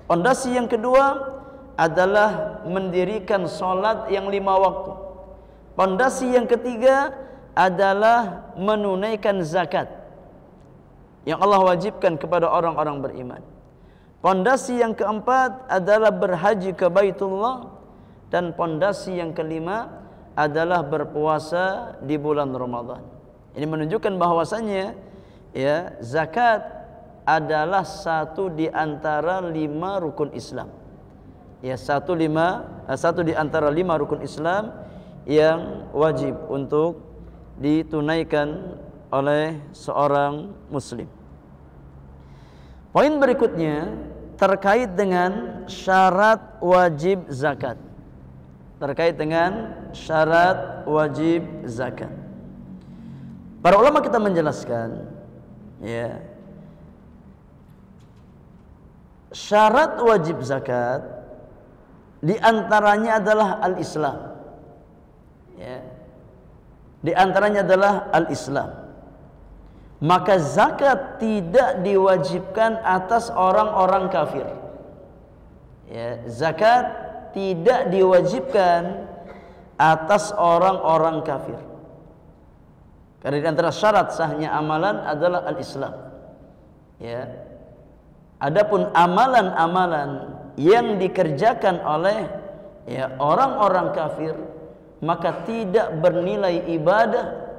A: Pondasi yang kedua adalah mendirikan salat yang 5 waktu. Pondasi yang ketiga adalah menunaikan zakat yang Allah wajibkan kepada orang-orang beriman. Pondasi yang keempat adalah berhaji ke Baitullah, dan pondasi yang kelima adalah berpuasa di bulan Ramadan. Ini menunjukkan bahwasannya ya, zakat adalah satu di antara 5 rukun Islam. Ya, satu di antara 5 rukun Islam yang wajib untuk ditunaikan oleh seorang muslim. Poin berikutnya terkait dengan syarat wajib zakat. Terkait dengan syarat wajib zakat, para ulama kita menjelaskan, ya, syarat wajib zakat di antaranya adalah al-Islam. Ya, di antaranya adalah al-Islam. Maka zakat tidak diwajibkan atas orang-orang kafir. Ya, zakat tidak diwajibkan atas orang-orang kafir. Karena di antara syarat sahnya amalan adalah al-Islam. Ya. Adapun amalan-amalan yang dikerjakan oleh ya orang-orang kafir, maka tidak bernilai ibadah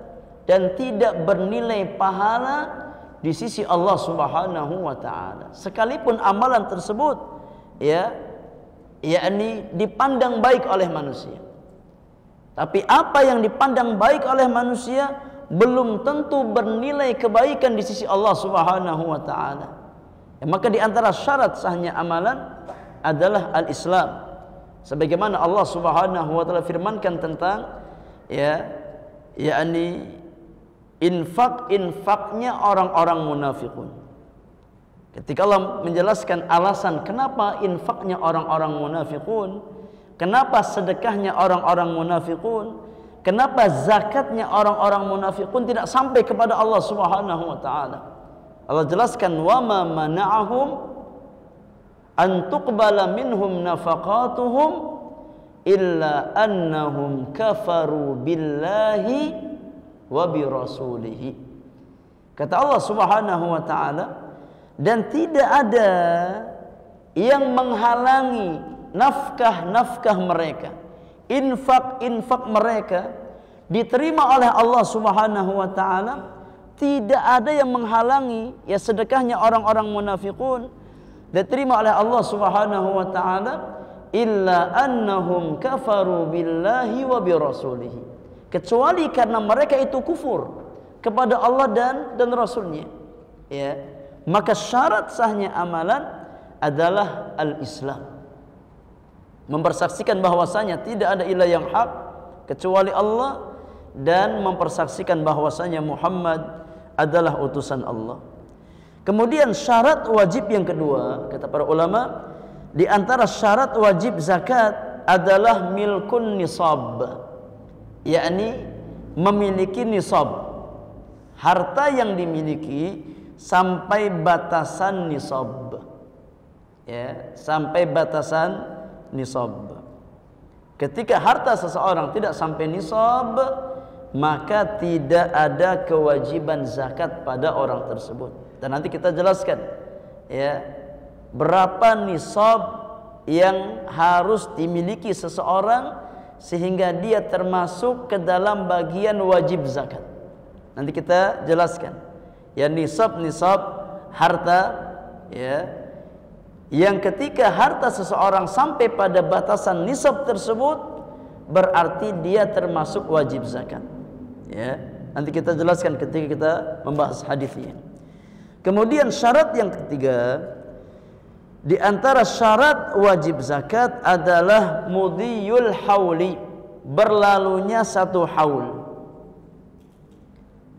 A: dan tidak bernilai pahala di sisi Allah Subhanahu wa taala. Sekalipun amalan tersebut ya yakni dipandang baik oleh manusia, tapi apa yang dipandang baik oleh manusia belum tentu bernilai kebaikan di sisi Allah Subhanahu wa taala. Maka di antara syarat sahnya amalan adalah al-Islam. Sebagaimana Allah Subhanahu wa taala firmankan tentang yakni infaknya orang-orang munafikun. Ketika Allah menjelaskan alasan kenapa infaknya orang-orang munafikun, kenapa sedekahnya orang-orang munafikun, kenapa zakatnya orang-orang munafikun tidak sampai kepada Allah Subhanahu wa taala. Allah jelaskan, wa ma mana'ahum an tuqbala minhum nafaqatuhum illa annahum kafaru billahi wa bi rasulihi. Kata Allah Subhanahu wa taala, dan tidak ada yang menghalangi nafkah-nafkah mereka, infak-infak mereka diterima oleh Allah Subhanahu wa taala. Tidak ada yang menghalangi sedekahnya orang-orang munafikun diterima oleh Allah Subhanahu wa taala illa annahum kafaru billahi wa bi rasulihi, kecuali karena mereka itu kufur kepada Allah dan Rasulnya. Maka syarat sahnya amalan adalah al-Islam, mempersaksikan bahwasanya tidak ada ilah yang hak kecuali Allah, dan mempersaksikan bahwasanya Muhammad adalah utusan Allah. Kemudian syarat wajib yang kedua, kata para ulama, di antara syarat wajib zakat adalah milkun nisab, yakni memiliki nisab, harta yang dimiliki sampai batasan nisab, sampai batasan nisab. Ketika harta seseorang tidak sampai nisab, maka tidak ada kewajiban zakat pada orang tersebut. Dan nanti kita jelaskan berapa nisab yang harus dimiliki seseorang sehingga dia termasuk ke dalam bagian wajib zakat. Nanti kita jelaskan nisab harta, yang ketika harta seseorang sampai pada batasan nisab tersebut, berarti dia termasuk wajib zakat. Nanti kita jelaskan ketika kita membahas hadisnya. Kemudian syarat yang ketiga, di antara syarat wajib zakat adalah mudiyul hauli, berlalunya satu haul.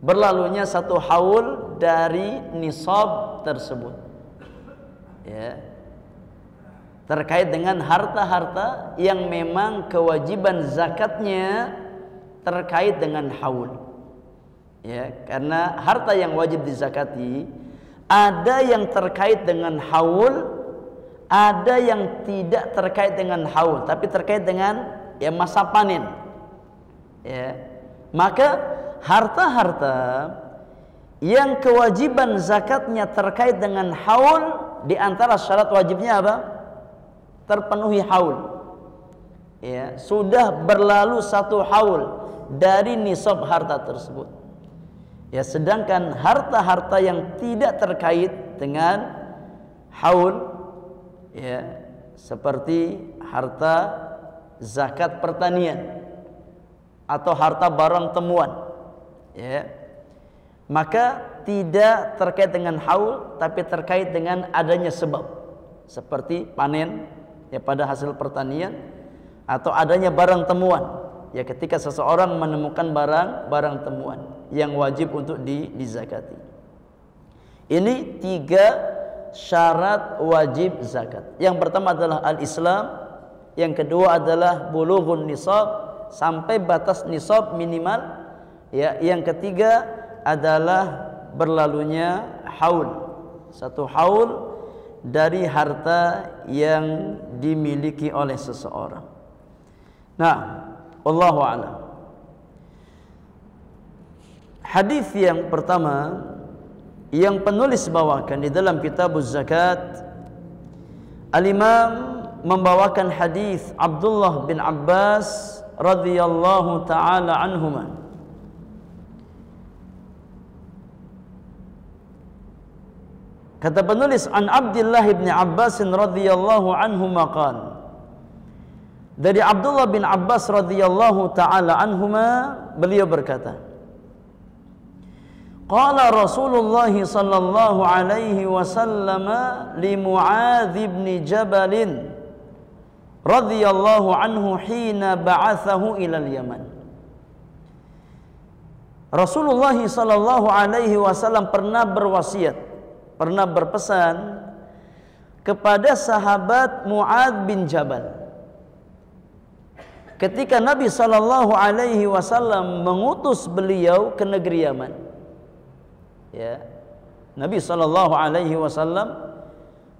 A: Berlalunya satu haul dari nisab tersebut, terkait dengan harta-harta yang memang kewajiban zakatnya terkait dengan haul. Karena harta yang wajib dizakati ada yang terkait dengan haul, ada yang tidak terkait dengan haul, tapi terkait dengan masa panen. Maka harta-harta yang kewajiban zakatnya terkait dengan haul, di antara syarat wajibnya apa? Terpenuhi haul. Sudah berlalu satu haul dari nisab harta tersebut. Sedangkan harta-harta yang tidak terkait dengan haul, seperti harta zakat pertanian atau harta barang temuan, maka tidak terkait dengan haul, tapi terkait dengan adanya sebab, seperti panen pada hasil pertanian, atau adanya barang temuan, ketika seseorang menemukan barang temuan yang wajib untuk dizakati. Ini 3 syarat wajib zakat. Yang pertama adalah al-Islam, yang kedua adalah bulughun nisab, sampai batas nisab minimal, yang ketiga adalah berlalunya haul, satu haul dari harta yang dimiliki oleh seseorang. Nah, wallahu a'lam. Hadis yang pertama yang penulis bawakan di dalam Kitabuz Zakat, Al-Imam membawakan hadis Abdullah bin Abbas radhiyallahu taala anhuma. Kata penulis, an Abdullah bin Abbas radhiyallahu anhuma qala, dari Abdullah bin Abbas radhiyallahu taala anhuma, beliau berkata, Qala Rasulullah sallallahu alaihi wasallam li Mu'adz bin Jabal radhiyallahu anhu hina ba'athahu ila al-Yaman. Rasulullah sallallahu alaihi wasallam pernah berwasiat, pernah berpesan kepada sahabat Mu'adz bin Jabal. Ketika Nabi sallallahu alaihi wasallam mengutus beliau ke negeri Yaman. Ya. Nabi sallallahu alaihi wasallam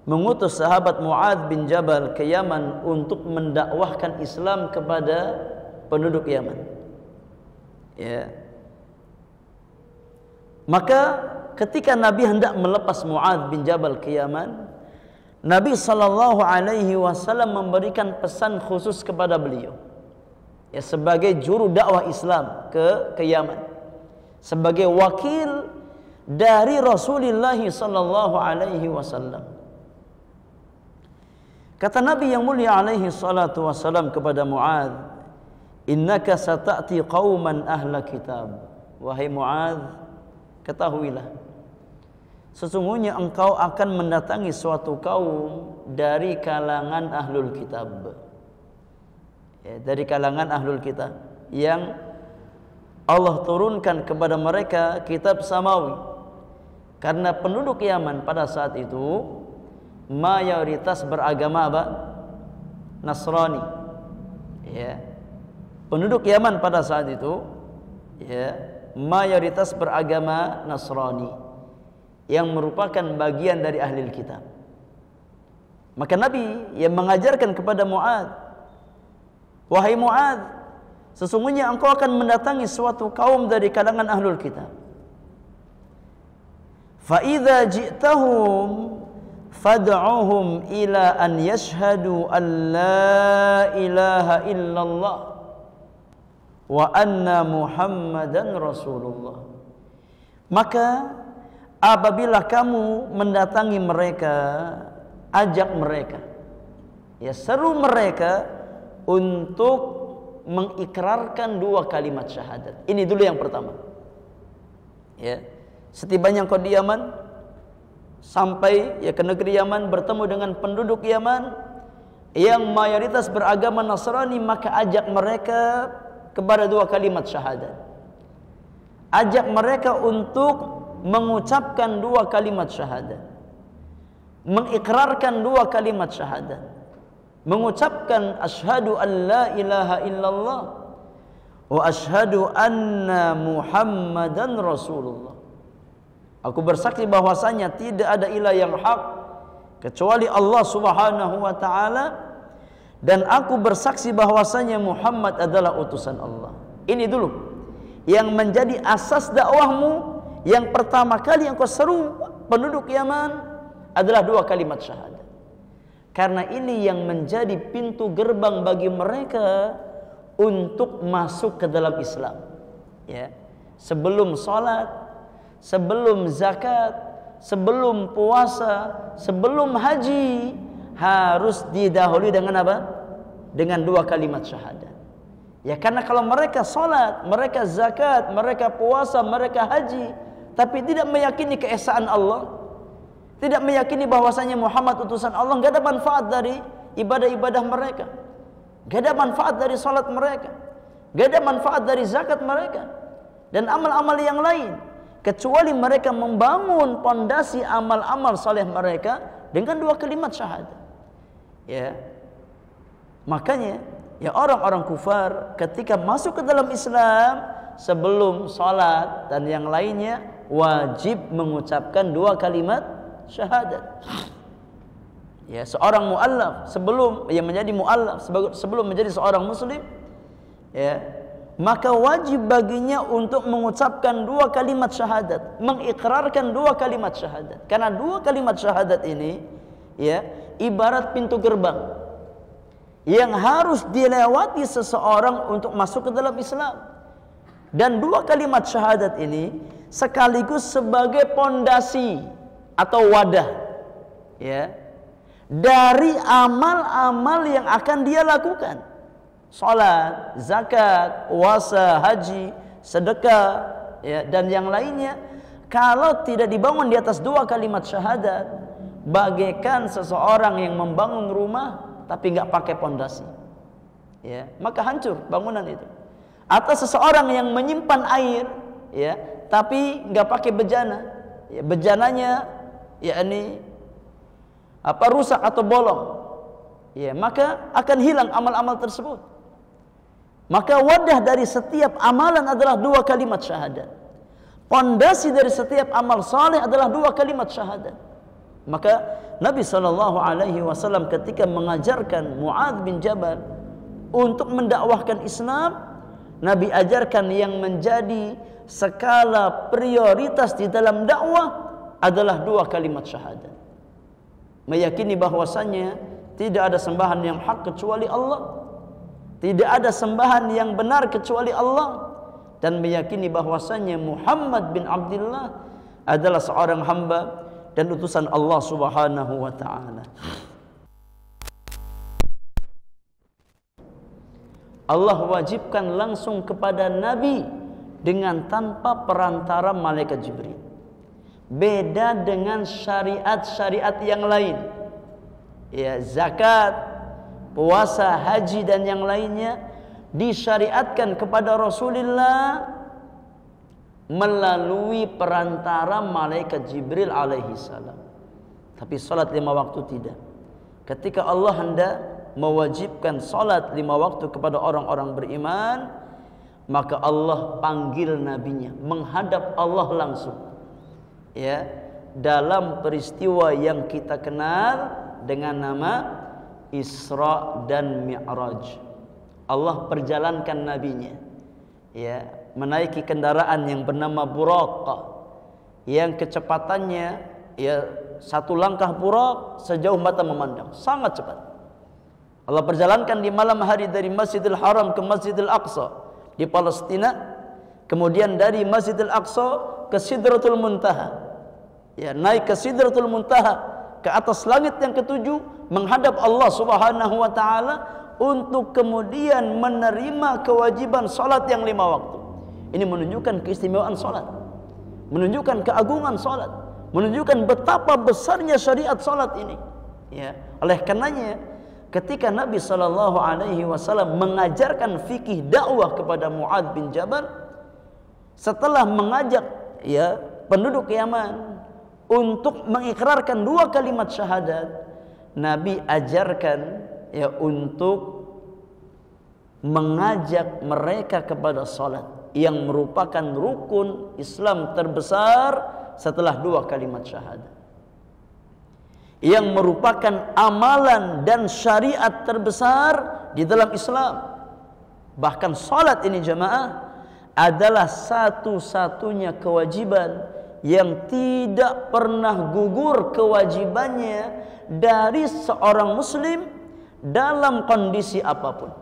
A: mengutus sahabat Mu'adz bin Jabal ke Yaman untuk mendakwahkan Islam kepada penduduk Yaman. Ya. Maka ketika Nabi hendak melepas Mu'adz bin Jabal ke Yaman, Nabi sallallahu alaihi wasallam memberikan pesan khusus kepada beliau. Ya, sebagai juru dakwah Islam ke Yaman. Sebagai wakil dari Rasulullah sallallahu alaihi wasallam. Kata Nabi yang mulia alaihi salatu wasallam kepada Mu'adz, "Innaka sata'ti qauman ahla kitab." Wahai Mu'adz, ketahuilah, sesungguhnya engkau akan mendatangi suatu kaum dari kalangan ahlul kitab. Ya, dari kalangan ahlul kitab yang Allah turunkan kepada mereka kitab samawi. Karena penduduk Yaman pada saat itu mayoritas beragama apa? Nasrani. Ya. Penduduk Yaman pada saat itu ya, mayoritas beragama Nasrani yang merupakan bagian dari ahli kitab. Maka Nabi yang mengajarkan kepada Mu'adz, wahai Mu'adz, sesungguhnya engkau akan mendatangi suatu kaum dari kalangan ahlul kitab. Fa idza ji'tahum fad'uhum ila an yashhadu an la ilaha illallah wa anna Muhammadan Rasulullah. Maka apabila kamu mendatangi mereka, ajak mereka, ya, seru mereka untuk mengikrarkan dua kalimat syahadat. Ini dulu yang pertama. Ya, setibanya engkau di Yaman, sampai ya ke negeri Yaman, bertemu dengan penduduk Yaman yang mayoritas beragama Nasrani, maka ajak mereka kepada dua kalimat syahadat. Ajak mereka untuk mengucapkan dua kalimat syahadat, mengikrarkan dua kalimat syahadat, mengucapkan asyhadu an la ilaha illallah wa asyhadu anna Muhammadan Rasulullah. Aku bersaksi bahwasanya tidak ada ilah yang hak kecuali Allah Subhanahu wa taala, dan aku bersaksi bahwasanya Muhammad adalah utusan Allah. Ini dulu yang menjadi asas dakwahmu. Yang pertama kali yang kau seru penduduk Yaman adalah dua kalimat syahadat. Karena ini yang menjadi pintu gerbang bagi mereka untuk masuk ke dalam Islam. Ya. Sebelum salat, sebelum zakat, sebelum puasa, sebelum haji, harus didahului dengan apa? Dengan dua kalimat syahadat. Ya, karena kalau mereka salat, mereka zakat, mereka puasa, mereka haji, tapi tidak meyakini keesaan Allah, tidak meyakini bahwasanya Muhammad utusan Allah, enggak ada manfaat dari ibadah-ibadah mereka, enggak ada manfaat dari salat mereka, enggak ada manfaat dari zakat mereka dan amal-amal yang lain, kecuali mereka membangun pondasi amal-amal saleh mereka dengan dua kalimat syahadat. Ya. Makanya ya, orang-orang kufar ketika masuk ke dalam Islam, sebelum salat dan yang lainnya wajib mengucapkan dua kalimat syahadat. Ya, seorang muallaf sebelum ia menjadi muallaf, sebelum menjadi seorang muslim, ya, maka wajib baginya untuk mengucapkan dua kalimat syahadat, mengikrarkan dua kalimat syahadat. Karena dua kalimat syahadat ini ya, ibarat pintu gerbang yang harus dilewati seseorang untuk masuk ke dalam Islam. Dan dua kalimat syahadat ini sekaligus sebagai pondasi atau wadah ya, dari amal-amal yang akan dia lakukan. Salat, zakat, puasa, haji, sedekah ya, dan yang lainnya. Kalau tidak dibangun di atas dua kalimat syahadat, bagaikan seseorang yang membangun rumah tapi nggak pakai pondasi, ya, maka hancur bangunan itu. Atau seseorang yang menyimpan air, ya, tapi nggak pakai bejana, ya, bejananya, yakni rusak atau bolong, ya, maka akan hilang amal-amal tersebut. Maka wadah dari setiap amalan adalah dua kalimat syahadat. Pondasi dari setiap amal saleh adalah dua kalimat syahadat. Maka Nabi SAW ketika mengajarkan Mu'adz bin Jabal untuk mendakwahkan Islam, Nabi ajarkan yang menjadi skala prioritas di dalam dakwah adalah dua kalimat syahadat. Meyakini bahwasannya tidak ada sembahan yang hak kecuali Allah, tidak ada sembahan yang benar kecuali Allah, dan meyakini bahwasannya Muhammad bin Abdullah adalah seorang hamba dan utusan Allah Subhanahu wa taala. Allah wajibkan langsung kepada Nabi dengan tanpa perantara malaikat Jibril. Beda dengan syariat-syariat yang lain. Ya, zakat, puasa, haji dan yang lainnya disyariatkan kepada Rasulullah melalui perantara malaikat Jibril alaihi salam. Tapi salat 5 waktu tidak. Ketika Allah hendak mewajibkan salat 5 waktu kepada orang-orang beriman, maka Allah panggil nabinya menghadap Allah langsung, ya, dalam peristiwa yang kita kenal dengan nama Isra dan Mi'raj. Allah perjalankan nabinya, ya, menaiki kendaraan yang bernama Buraq, yang kecepatannya, ya, 1 langkah Buraq sejauh mata memandang, sangat cepat. Allah perjalankan di malam hari dari Masjidil Haram ke Masjidil Aqsa di Palestina, kemudian dari Masjidil Aqsa ke Sidratul Muntaha, ya, naik ke Sidratul Muntaha, ke atas langit yang ke-7, menghadap Allah Subhanahu wa taala untuk kemudian menerima kewajiban salat yang 5 waktu. Ini menunjukkan keistimewaan salat, menunjukkan keagungan salat, menunjukkan betapa besarnya syariat salat ini, ya. Oleh karenanya ketika Nabi SAW mengajarkan fikih dakwah kepada Mu'adz bin Jabal, setelah mengajak, ya, penduduk Yaman untuk mengikrarkan 2 kalimat syahadat, Nabi ajarkan, ya, untuk mengajak mereka kepada salat yang merupakan rukun Islam terbesar setelah 2 kalimat syahadat, yang merupakan amalan dan syariat terbesar di dalam Islam. Bahkan salat ini jamaah adalah satu-satunya kewajiban yang tidak pernah gugur kewajibannya dari seorang muslim dalam kondisi apapun,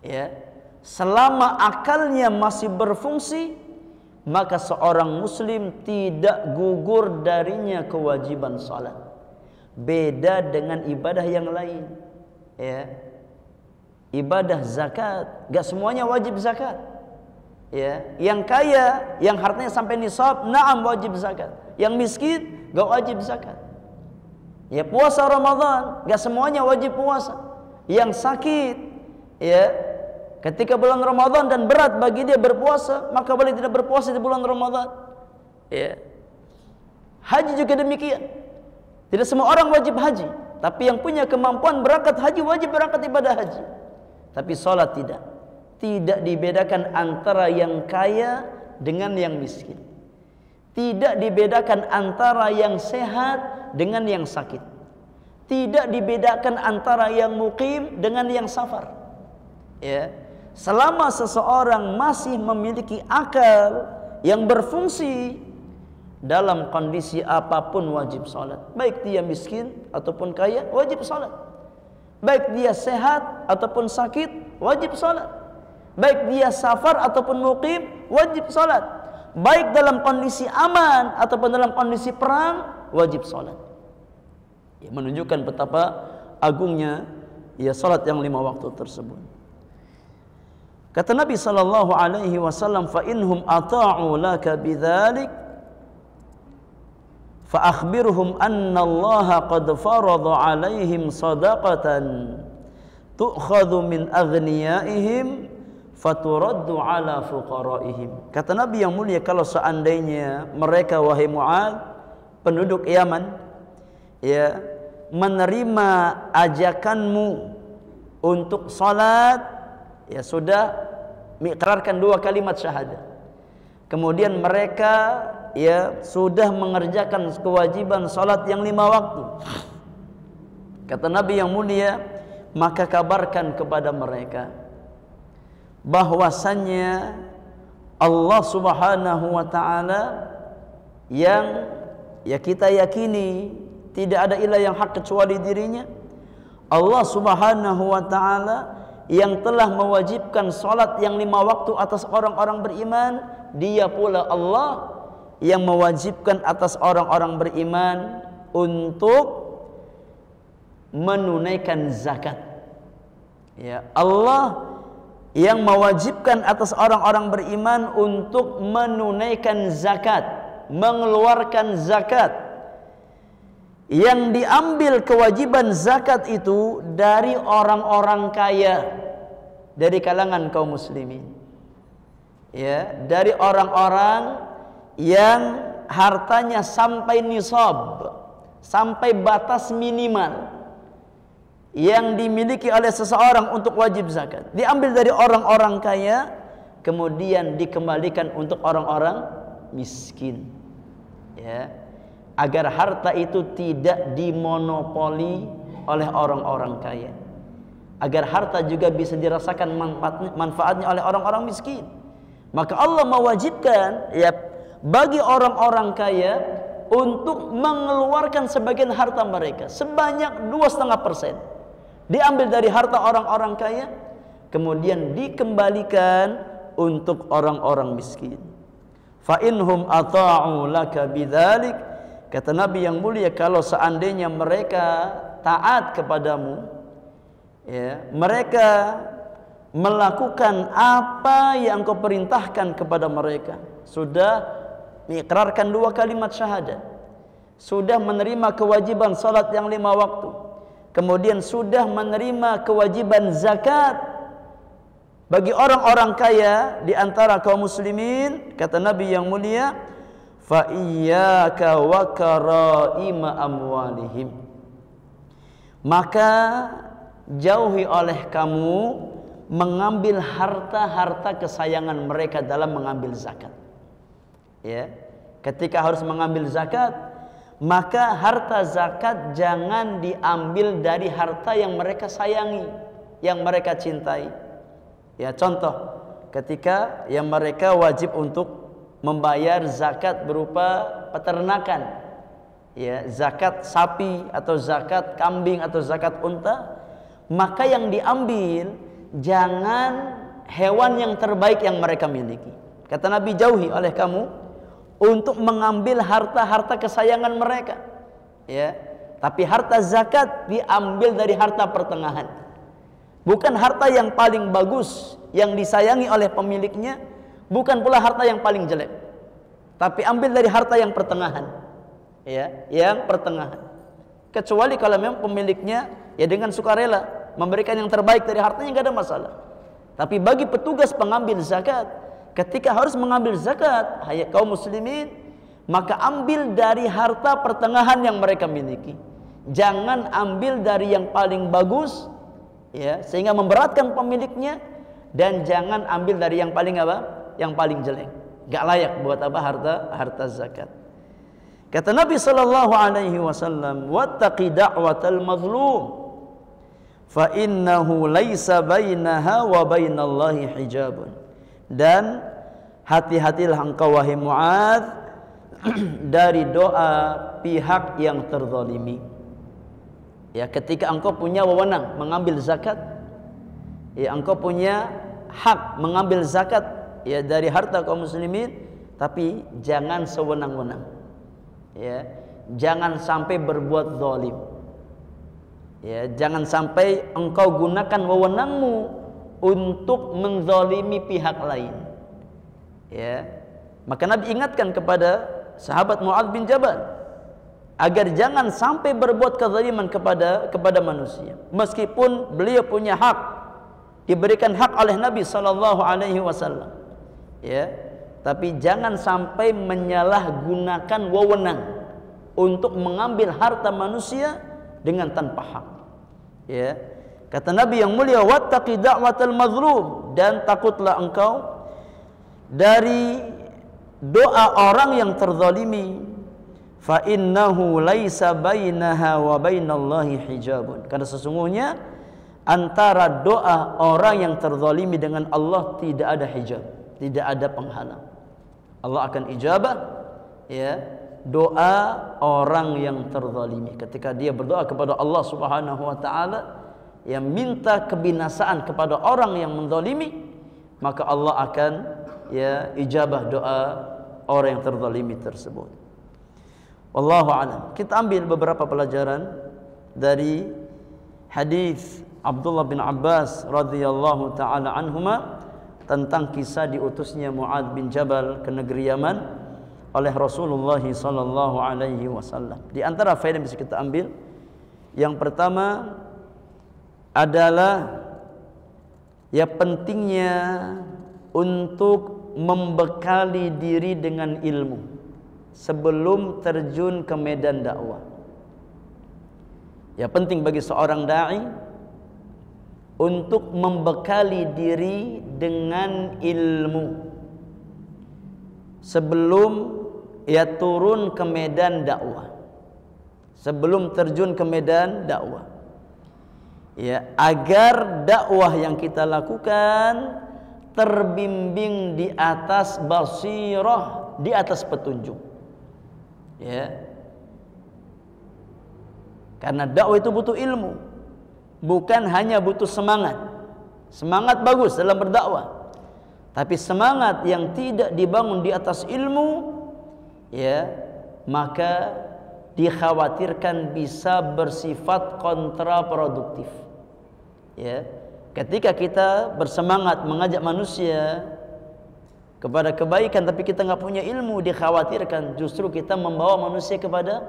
A: ya, selama akalnya masih berfungsi, maka seorang muslim tidak gugur darinya kewajiban salat. Beda dengan ibadah yang lain, ya. Ibadah zakat, gak semuanya wajib zakat, ya. Yang kaya, yang hartanya sampai nisab, na'am wajib zakat. Yang miskin gak wajib zakat. Ya, puasa Ramadan, gak semuanya wajib puasa. Yang sakit, ya, ketika bulan Ramadan dan berat bagi dia berpuasa, maka boleh tidak berpuasa di bulan Ramadan, ya. Haji juga demikian. Tidak semua orang wajib haji, tapi yang punya kemampuan berangkat haji wajib berangkat ibadah haji. Tapi salat tidak. Tidak dibedakan antara yang kaya dengan yang miskin. Tidak dibedakan antara yang sehat dengan yang sakit. Tidak dibedakan antara yang muqim dengan yang safar, ya. Selama seseorang masih memiliki akal yang berfungsi, dalam kondisi apapun wajib salat. Baik dia miskin ataupun kaya, wajib salat. Baik dia sehat ataupun sakit, wajib salat. Baik dia safar ataupun muqim, wajib salat. Baik dalam kondisi aman ataupun dalam kondisi perang, wajib salat. Ya, menunjukkan betapa agungnya, ya, salat yang 5 waktu tersebut. Kata Nabi sallallahu alaihi wasallam, fa inhum ata'u laka bidzalik fa akhbirhum anna Allah qad farada 'alaihim shadaqatan tu'khadhu min aghniyaihim faturaddu 'ala fuqaraihim. Kata Nabi yang mulia, kalau seandainya mereka, wahai Mu'adz, penduduk Yaman, ya, menerima ajakanmu untuk salat, ya sudah mengikrarkan 2 kalimat syahadah, kemudian mereka, ya, sudah mengerjakan kewajiban salat yang 5 waktu, kata Nabi yang mulia, maka kabarkan kepada mereka bahwasannya Allah Subhanahu wa ta'ala yang, ya, kita yakini tidak ada ilah yang hak kecuali dirinya, Allah Subhanahu wa ta'ala yang telah mewajibkan salat yang 5 waktu atas orang-orang beriman, dia pula Allah yang mewajibkan atas orang-orang beriman untuk menunaikan zakat. Ya, Allah yang mewajibkan atas orang-orang beriman untuk menunaikan zakat, mengeluarkan zakat, yang diambil kewajiban zakat itu dari orang-orang kaya, dari kalangan kaum muslimin, ya, dari orang-orang yang hartanya sampai nisab, sampai batas minimal yang dimiliki oleh seseorang untuk wajib zakat, diambil dari orang-orang kaya, kemudian dikembalikan untuk orang-orang miskin, ya, agar harta itu tidak dimonopoli oleh orang-orang kaya, agar harta juga bisa dirasakan manfaatnya oleh orang-orang miskin. Maka Allah mewajibkan, ya, bagi orang-orang kaya untuk mengeluarkan sebagian harta mereka sebanyak 2,5%, diambil dari harta orang-orang kaya, kemudian dikembalikan untuk orang-orang miskin. Fa inhum ata'u laka bidzalik, kata Nabi yang mulia, kalau seandainya mereka taat kepadamu, ya, mereka melakukan apa yang kau perintahkan kepada mereka, sudah mengikrarkan 2 kalimat syahadat, sudah menerima kewajiban salat yang 5 waktu, kemudian sudah menerima kewajiban zakat bagi orang-orang kaya di antara kaum muslimin, kata Nabi yang mulia, fa iyyaka wa karaima amwalihim, maka jauhi oleh kamu mengambil harta-harta kesayangan mereka dalam mengambil zakat. Ya, ketika harus mengambil zakat, maka harta zakat jangan diambil dari harta yang mereka sayangi, yang mereka cintai. Ya, contoh, ketika yang mereka wajib untuk membayar zakat berupa peternakan, ya, zakat sapi atau zakat kambing atau zakat unta, maka yang diambil jangan hewan yang terbaik yang mereka miliki. Kata Nabi, jauhi oleh kamu untuk mengambil harta-harta kesayangan mereka, ya, tapi harta zakat diambil dari harta pertengahan, bukan harta yang paling bagus yang disayangi oleh pemiliknya, bukan pula harta yang paling jelek, tapi ambil dari harta yang pertengahan, ya, yang pertengahan. Kecuali kalau memang pemiliknya, ya, dengan sukarela memberikan yang terbaik dari hartanya, nggak ada masalah. Tapi bagi petugas pengambil zakat, ketika harus mengambil zakat, hai kaum muslimin, maka ambil dari harta pertengahan yang mereka miliki. Jangan ambil dari yang paling bagus, ya, sehingga memberatkan pemiliknya, dan jangan ambil dari yang paling apa? Yang paling jelek. Gak layak buat apa harta zakat. Kata Nabi sallallahu alaihi wasallam, "Wattaqi da'watal mazlum, fa innahu laisa bainaha wa bainallahi hijabun." Dan hati-hatilah engkau wahai Mu'adz dari doa pihak yang terzalimi. Ya, ketika engkau punya wewenang mengambil zakat, ya, engkau punya hak mengambil zakat, ya, dari harta kaum muslimin, tapi jangan sewenang-wenang. Ya, jangan sampai berbuat zalim. Ya, jangan sampai engkau gunakan wewenangmu untuk menzalimi pihak lain. Ya, maka Nabi ingatkan kepada sahabat Mu'adz bin Jabal, agar jangan sampai berbuat kezaliman kepada manusia. Meskipun beliau punya hak, diberikan hak oleh Nabi sallallahu alaihi wasallam. Ya, tapi jangan sampai menyalahgunakan wewenang untuk mengambil harta manusia dengan tanpa hak. Ya. Kata Nabi yang mulia, wattaqi da'watal mazlum, dan takutlah engkau dari doa orang yang terzalimi, fa innahu laisa bainaha wa bainallahi hijabun, karena sesungguhnya antara doa orang yang terzalimi dengan Allah tidak ada hijab, tidak ada penghalang. Allah akan ijabah ya doa orang yang terzalimi ketika dia berdoa kepada Allah Subhanahu wa taala yang minta kebinasaan kepada orang yang menzalimi, maka Allah akan ya ijabah doa orang yang terzalimi tersebut. Wallahu a'lam. Kita ambil beberapa pelajaran dari hadis Abdullah bin Abbas radhiyallahu taala anhuma tentang kisah diutusnya Mu'adz bin Jabal ke negeri Yaman oleh Rasulullah sallallahu alaihi wasallam. Di antara faedah yang bisa kita ambil, yang pertama adalah ya pentingnya untuk membekali diri dengan ilmu sebelum terjun ke medan dakwah. Ya penting bagi seorang dai untuk membekali diri dengan ilmu sebelum ia turun ke medan dakwah, sebelum terjun ke medan dakwah. Ya, agar dakwah yang kita lakukan terbimbing di atas basirah, di atas petunjuk. Ya. Karena dakwah itu butuh ilmu, bukan hanya butuh semangat. Semangat bagus dalam berdakwah, tapi semangat yang tidak dibangun di atas ilmu, ya, maka dikhawatirkan bisa bersifat kontraproduktif. Ya, ketika kita bersemangat mengajak manusia kepada kebaikan tapi kita nggak punya ilmu, dikhawatirkan justru kita membawa manusia kepada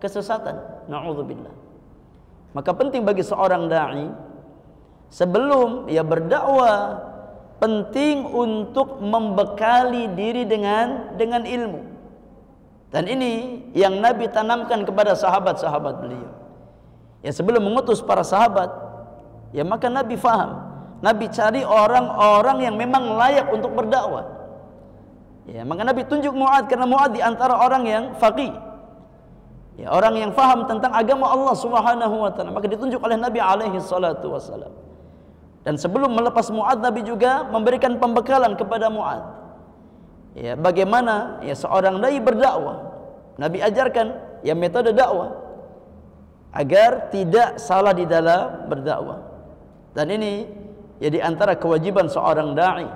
A: kesesatan. Na'udzubillah. Maka penting bagi seorang dai sebelum ia berdakwah, penting untuk membekali diri dengan ilmu. Dan ini yang Nabi tanamkan kepada sahabat-sahabat beliau. Ya, sebelum mengutus para sahabat, ya maka Nabi faham. Nabi cari orang-orang yang memang layak untuk berdakwah. Ya, maka Nabi tunjuk Mu'adz karena Mu'adz di antara orang yang faqih. Ya, orang yang faham tentang agama Allah Subhanahu wa taala, maka ditunjuk oleh Nabi alaihi salatu wasallam. Dan sebelum melepas Mu'adz, Nabi juga memberikan pembekalan kepada Mu'adz. Ya, bagaimana ya seorang dai berdakwah. Nabi ajarkan ya metode dakwah agar tidak salah di dalam berdakwah. Dan ini ya di antara kewajiban seorang dai.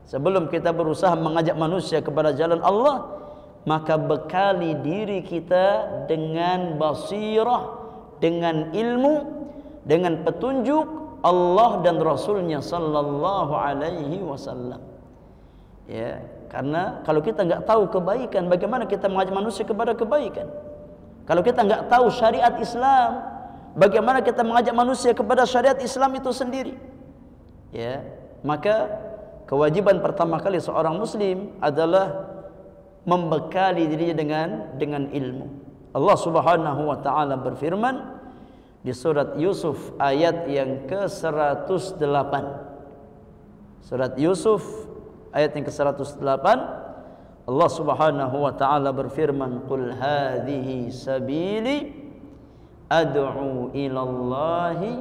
A: Sebelum kita berusaha mengajak manusia kepada jalan Allah, maka bekali diri kita dengan basirah, dengan ilmu, dengan petunjuk Allah dan Rasulnya sallallahu alaihi wasallam. Ya, karena kalau kita nggak tahu kebaikan, bagaimana kita mengajak manusia kepada kebaikan? Kalau kita nggak tahu syariat Islam, bagaimana kita mengajak manusia kepada syariat Islam itu sendiri? Ya, maka kewajiban pertama kali seorang muslim adalah membekali dirinya dengan ilmu. Allah Subhanahu wa taala berfirman di surat Yusuf ayat yang ke-108. Surat Yusuf ayat yang ke-108, Allah Subhanahu wa taala berfirman, "Qul hadhihi sabili ad'u ila Allahi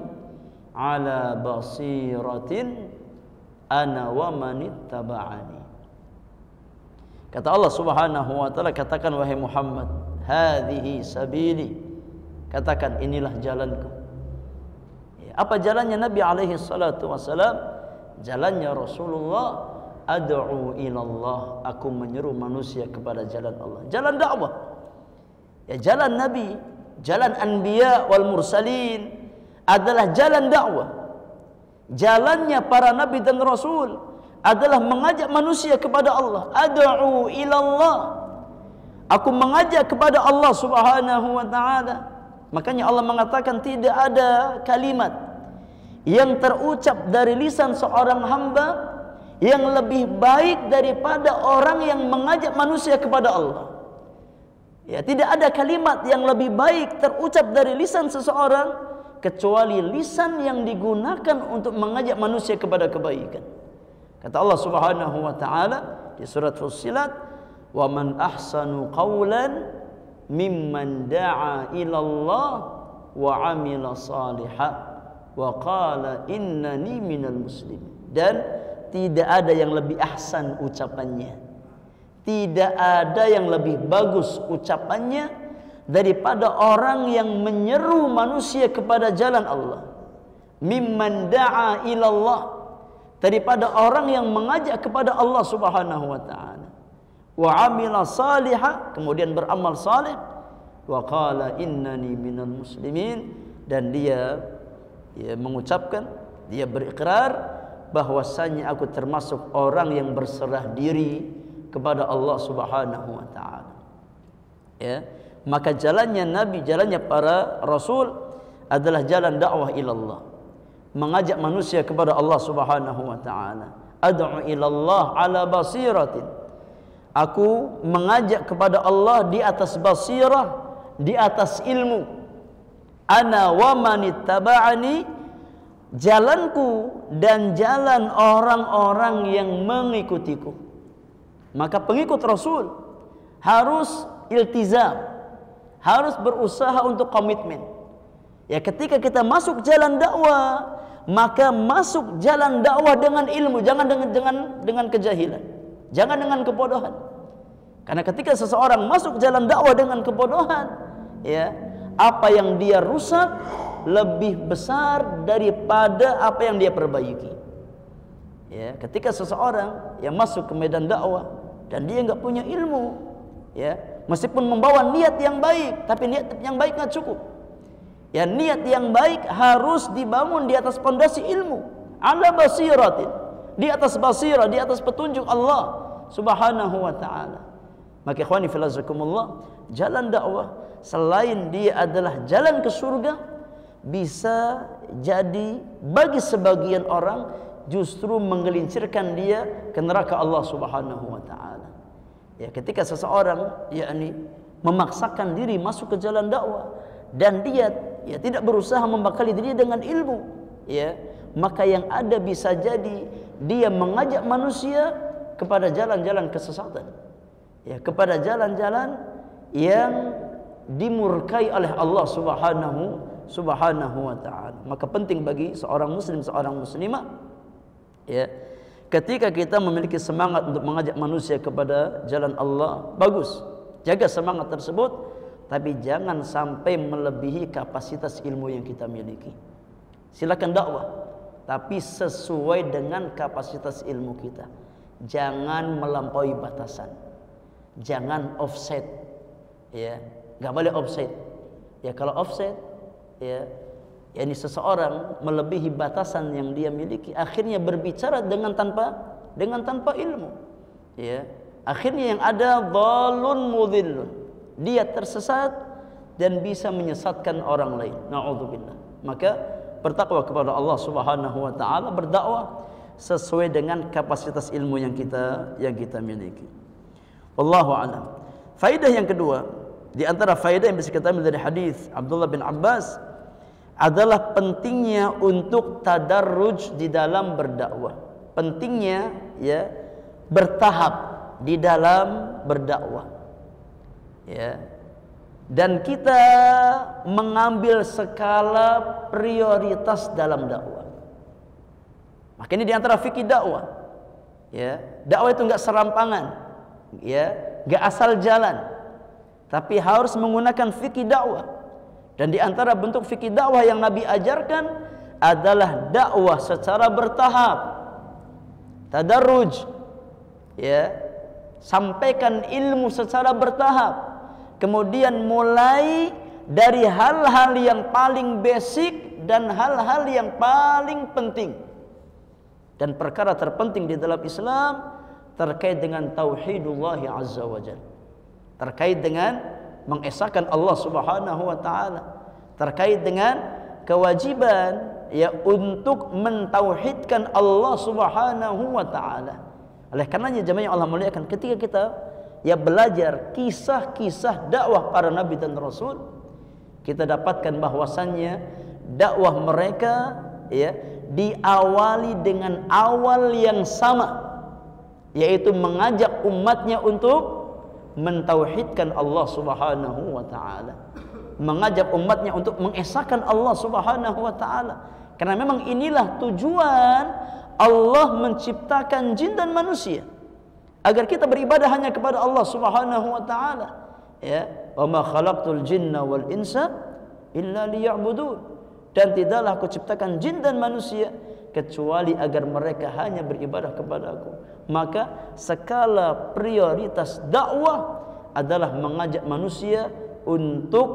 A: ala basiratin ana wa manittaba'ani." Kata Allah Subhanahu wa taala, katakan wahai Muhammad, hadhihi sabili, katakan inilah jalanku. Ya, apa jalannya Nabi alaihi salatu wasalam? Jalannya Rasulullah, ad'u ilallah, aku menyeru manusia kepada jalan Allah, jalan dakwah. Ya, jalan Nabi, jalan anbiya wal mursalin adalah jalan dakwah. Jalannya para nabi dan rasul adalah mengajak manusia kepada Allah. Ad'u ilallah, Aku mengajak kepada Allah Subhanahu wa taala. Makanya Allah mengatakan tidak ada kalimat yang terucap dari lisan seorang hamba yang lebih baik daripada orang yang mengajak manusia kepada Allah. Ya, tidak ada kalimat yang lebih baik terucap dari lisan seseorang kecuali lisan yang digunakan untuk mengajak manusia kepada kebaikan. Kata Allah Subhanahu wa taala di surat Fussilat, "Wa man ahsanu qawlan mimman da'a ila Allah wa 'amila shalihan wa qala innani minal muslimin." Dan tidak ada yang lebih ahsan ucapannya, tidak ada yang lebih bagus ucapannya daripada orang yang menyeru manusia kepada jalan Allah. Mimman da'a ilallah, daripada orang yang mengajak kepada Allah Subhanahu wa taala. Wa 'amila salihah, kemudian beramal saleh. Wa qala innani minal muslimin, dan dia mengucapkan, dia berikrar bahwasanya aku termasuk orang yang berserah diri kepada Allah Subhanahu wa taala. Ya, maka jalannya Nabi, jalannya para rasul adalah jalan dakwah ilallah, mengajak manusia kepada Allah Subhanahu wa taala. Ad'u ilallah ala basiratin. Aku mengajak kepada Allah di atas basirah, di atas ilmu. Ana wa manittaba'ani, jalanku dan jalan orang-orang yang mengikutiku. Maka pengikut Rasul harus iltizam, harus berusaha untuk komitmen. Ya, ketika kita masuk jalan dakwah, maka masuk jalan dakwah dengan ilmu, jangan dengan kejahilan, jangan dengan kebodohan. Karena ketika seseorang masuk jalan dakwah dengan kebodohan, ya, apa yang dia rusak lebih besar daripada apa yang dia perbaiki. Ya, ketika seseorang yang masuk ke medan dakwah dan dia nggak punya ilmu, ya, meskipun membawa niat yang baik, tapi niat yang baik nggak cukup. Ya, niat yang baik harus dibangun di atas pondasi ilmu, ala basiratin, di atas basirah, di atas petunjuk Allah Subhanahu wa taala. Maka ikhwani fillah jazakumullah, jalan dakwah selain dia adalah jalan ke surga, bisa jadi bagi sebagian orang justru menggelincirkan dia ke neraka Allah Subhanahu wa taala. Ya, ketika seseorang yakni memaksakan diri masuk ke jalan dakwah dan dia tidak berusaha membekali diri dengan ilmu, ya, maka yang ada bisa jadi dia mengajak manusia kepada jalan-jalan kesesatan. Ya, kepada jalan-jalan yang dimurkai oleh Allah Subhanahu wa taala. Maka penting bagi seorang muslim, seorang muslimah, ya, ketika kita memiliki semangat untuk mengajak manusia kepada jalan Allah, bagus, jaga semangat tersebut, tapi jangan sampai melebihi kapasitas ilmu yang kita miliki. Silakan dakwah, tapi sesuai dengan kapasitas ilmu kita. Jangan melampaui batasan, jangan offset, ya, nggak boleh offset. Ya, kalau offset, ya, yakni seseorang melebihi batasan yang dia miliki, akhirnya berbicara dengan tanpa ilmu, ya, akhirnya yang ada dhalun mudhillun, dia tersesat dan bisa menyesatkan orang lain. Na'udzubillah. Maka bertakwa kepada Allah Subhanahu wa taala, berdakwah sesuai dengan kapasitas ilmu yang kita miliki. Wallahu a'lam. Faedah yang kedua, di antara faedah yang bisa kita ambil dari hadis Abdullah bin Abbas adalah pentingnya untuk tadarruj di dalam berdakwah. Pentingnya, ya, bertahap di dalam berdakwah. Ya. Dan kita mengambil skala prioritas dalam dakwah. Maka ini di antara fikih dakwah. Ya, dakwah itu enggak serampangan, ya, enggak asal jalan, tapi harus menggunakan fikih dakwah. Dan di antara bentuk fikih dakwah yang Nabi ajarkan adalah dakwah secara bertahap, tadarruj, ya, sampaikan ilmu secara bertahap. Kemudian mulai dari hal-hal yang paling basic dan hal-hal yang paling penting. Dan perkara terpenting di dalam Islam terkait dengan tauhidullah azza wa jalla. terkait dengan mengesahkan Allah Subhanahu wa taala, terkait dengan kewajiban ya untuk mentauhidkan Allah Subhanahu wa taala. Oleh karenanya jemaah yang Allah muliakan, ketika kita ya belajar kisah-kisah dakwah para nabi dan rasul, kita dapatkan bahwasannya dakwah mereka ya diawali dengan awal yang sama, yaitu mengajak umatnya untuk mentauhidkan Allah Subhanahu wa taala, mengajak umatnya untuk mengesahkan Allah Subhanahu wa taala. Karena memang inilah tujuan Allah menciptakan jin dan manusia, agar kita beribadah hanya kepada Allah Subhanahu wa taala. Ya, wa ma khalaqtul jinna wal insa illa liya'budun. Dan tidaklah aku ciptakan jin dan manusia kecuali agar mereka hanya beribadah kepadaku. Maka skala prioritas dakwah adalah mengajak manusia untuk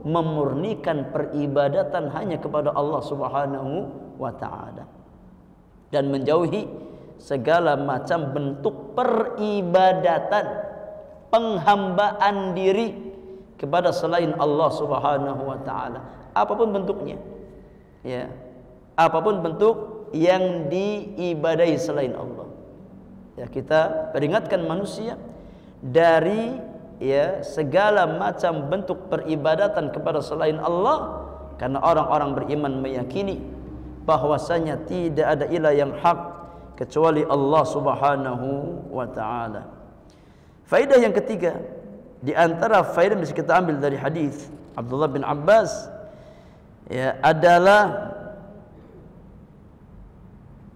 A: memurnikan peribadatan hanya kepada Allah Subhanahu wa taala dan menjauhi segala macam bentuk peribadatan, penghambaan diri kepada selain Allah Subhanahu wa taala, apapun bentuknya. Ya, apapun bentuk yang diibadahi selain Allah. Ya, kita peringatkan manusia dari ya segala macam bentuk peribadatan kepada selain Allah, karena orang-orang beriman meyakini bahwasanya tidak ada ilah yang hak kecuali Allah Subhanahu wa taala. Faedah yang ketiga di antara faedah yang bisa kita ambil dari hadis Abdullah bin Abbas ya adalah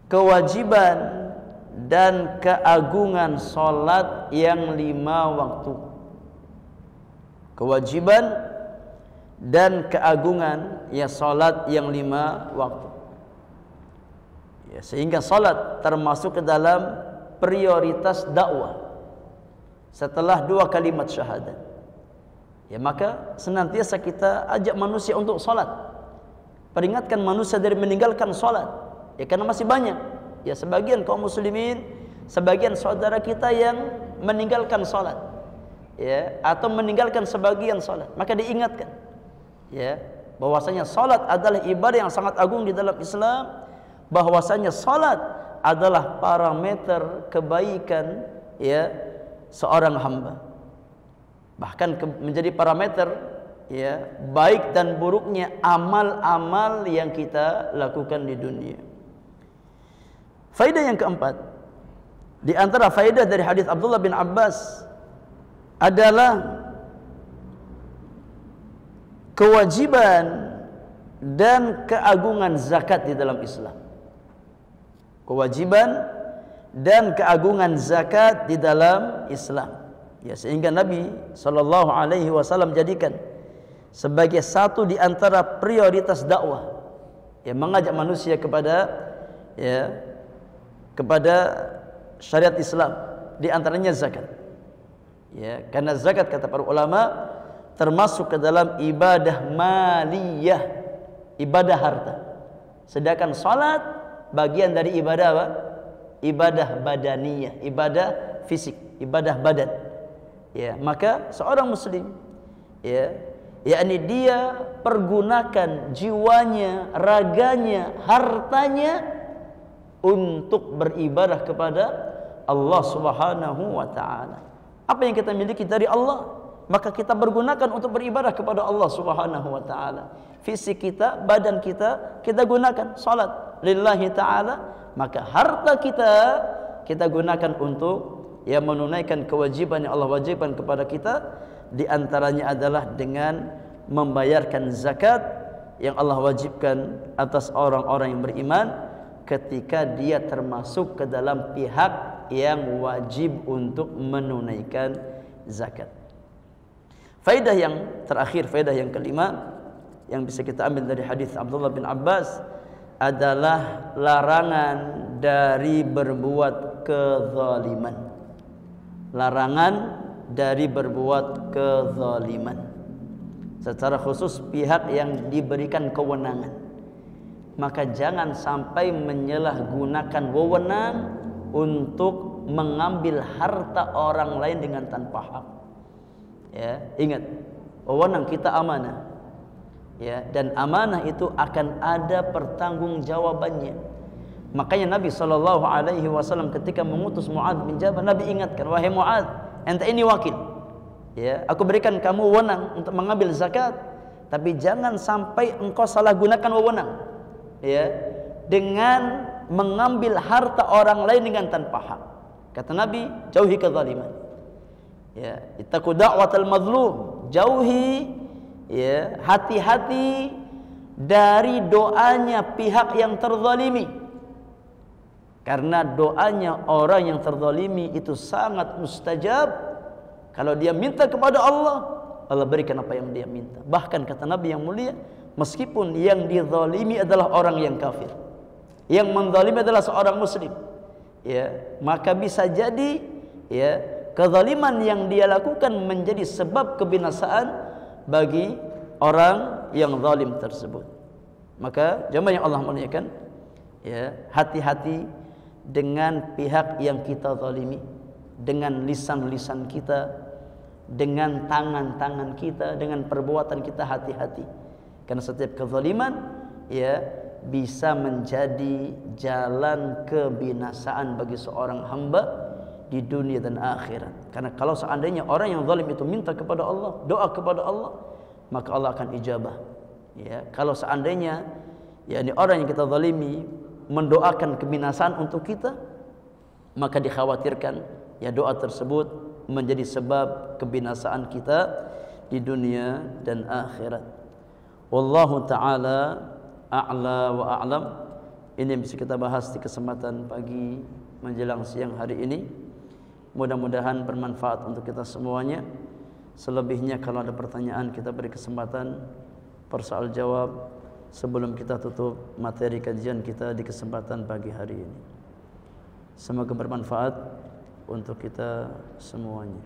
A: kewajiban dan keagungan salat yang 5 waktu. Kewajiban dan keagungan ya salat yang 5 waktu. Ya, sehingga salat termasuk ke dalam prioritas dakwah setelah 2 kalimat syahadat. Ya, maka senantiasa kita ajak manusia untuk salat. Peringatkan manusia dari meninggalkan salat. Ya, karena masih banyak ya sebagian kaum muslimin, sebagian saudara kita yang meninggalkan salat. Ya, atau meninggalkan sebagian salat. Maka diingatkan ya bahwasanya salat adalah ibadah yang sangat agung di dalam Islam, bahwasanya salat adalah parameter kebaikan ya seorang hamba. Bahkan menjadi parameter ya baik dan buruknya amal-amal yang kita lakukan di dunia. Faedah yang keempat di antara faedah dari hadis Abdullah bin Abbas adalah kewajiban dan keagungan zakat di dalam Islam. Kewajiban dan keagungan zakat di dalam Islam. Ya, sehingga Nabi sallallahu alaihi wasallam jadikan sebagai satu di antara prioritas dakwah yang mengajak manusia kepada syariat Islam, di antaranya zakat. Ya, karena zakat kata para ulama termasuk ke dalam ibadah maliyah, ibadah harta. Sedangkan salat bagian dari ibadah apa? Ibadah badaniyah, ibadah fisik, ibadah badan. Ya, maka seorang muslim ya, yakni dia pergunakan jiwanya, raganya, hartanya untuk beribadah kepada Allah Subhanahu wa taala. Apa yang kita miliki dari Allah, maka kita pergunakan untuk beribadah kepada Allah Subhanahu wa taala. Fisik kita, badan kita gunakan salat lillahi taala, maka harta kita gunakan untuk yang menunaikan kewajiban yang Allah wajibkan kepada kita, di antaranya adalah dengan membayarkan zakat yang Allah wajibkan atas orang-orang yang beriman ketika dia termasuk ke dalam pihak yang wajib untuk menunaikan zakat. Faedah yang terakhir, faedah yang kelima yang bisa kita ambil dari hadis Abdullah bin Abbas adalah larangan dari berbuat kezaliman. Larangan dari berbuat kezaliman, secara khusus pihak yang diberikan kewenangan. Maka jangan sampai menyalahgunakan wewenang untuk mengambil harta orang lain dengan tanpa hak. Ya, ingat, wewenang kita amanah. Ya, dan amanah itu akan ada pertanggungjawabannya. Makanya Nabi SAW ketika mengutus Mu'adz bin Jabal, Nabi ingatkan, wahai Mu'adz, ente ini wakil. Ya, aku berikan kamu wewenang untuk mengambil zakat, tapi jangan sampai engkau salah gunakan wewenang. Ya, dengan mengambil harta orang lain dengan tanpa hak. Kata Nabi, jauhi kezaliman. Ya, ittaqu da'watal mazlum. Jauhi, ya, hati-hati dari doanya pihak yang terzalimi. Karena doanya orang yang terzalimi itu sangat mustajab. Kalau dia minta kepada Allah, Allah berikan apa yang dia minta. Bahkan kata Nabi yang mulia, meskipun yang dizalimi adalah orang yang kafir, yang menzalimi adalah seorang muslim, ya, maka bisa jadi, ya, kezaliman yang dia lakukan menjadi sebab kebinasaan bagi orang yang zalim tersebut. Maka jemaah yang Allah muliakan, ya, hati-hati dengan pihak yang kita zalimi, dengan lisan-lisan kita, dengan tangan-tangan kita, dengan perbuatan kita, hati-hati. Karena setiap kezaliman, ya, bisa menjadi jalan kebinasaan bagi seorang hamba di dunia dan akhirat. Karena kalau seandainya orang yang zalim itu minta kepada Allah, doa kepada Allah, maka Allah akan ijabah. Ya, kalau seandainya, yakni orang yang kita zalimi mendoakan kebinasaan untuk kita, maka dikhawatirkan, ya, doa tersebut menjadi sebab kebinasaan kita di dunia dan akhirat. Wallahu ta'ala a'la wa a'lam. Ini yang bisa kita bahas di kesempatan pagi menjelang siang hari ini. Mudah-mudahan bermanfaat untuk kita semuanya. Selebihnya kalau ada pertanyaan, kita beri kesempatan persoal jawab sebelum kita tutup materi kajian kita di kesempatan pagi hari ini. Semoga bermanfaat untuk kita semuanya.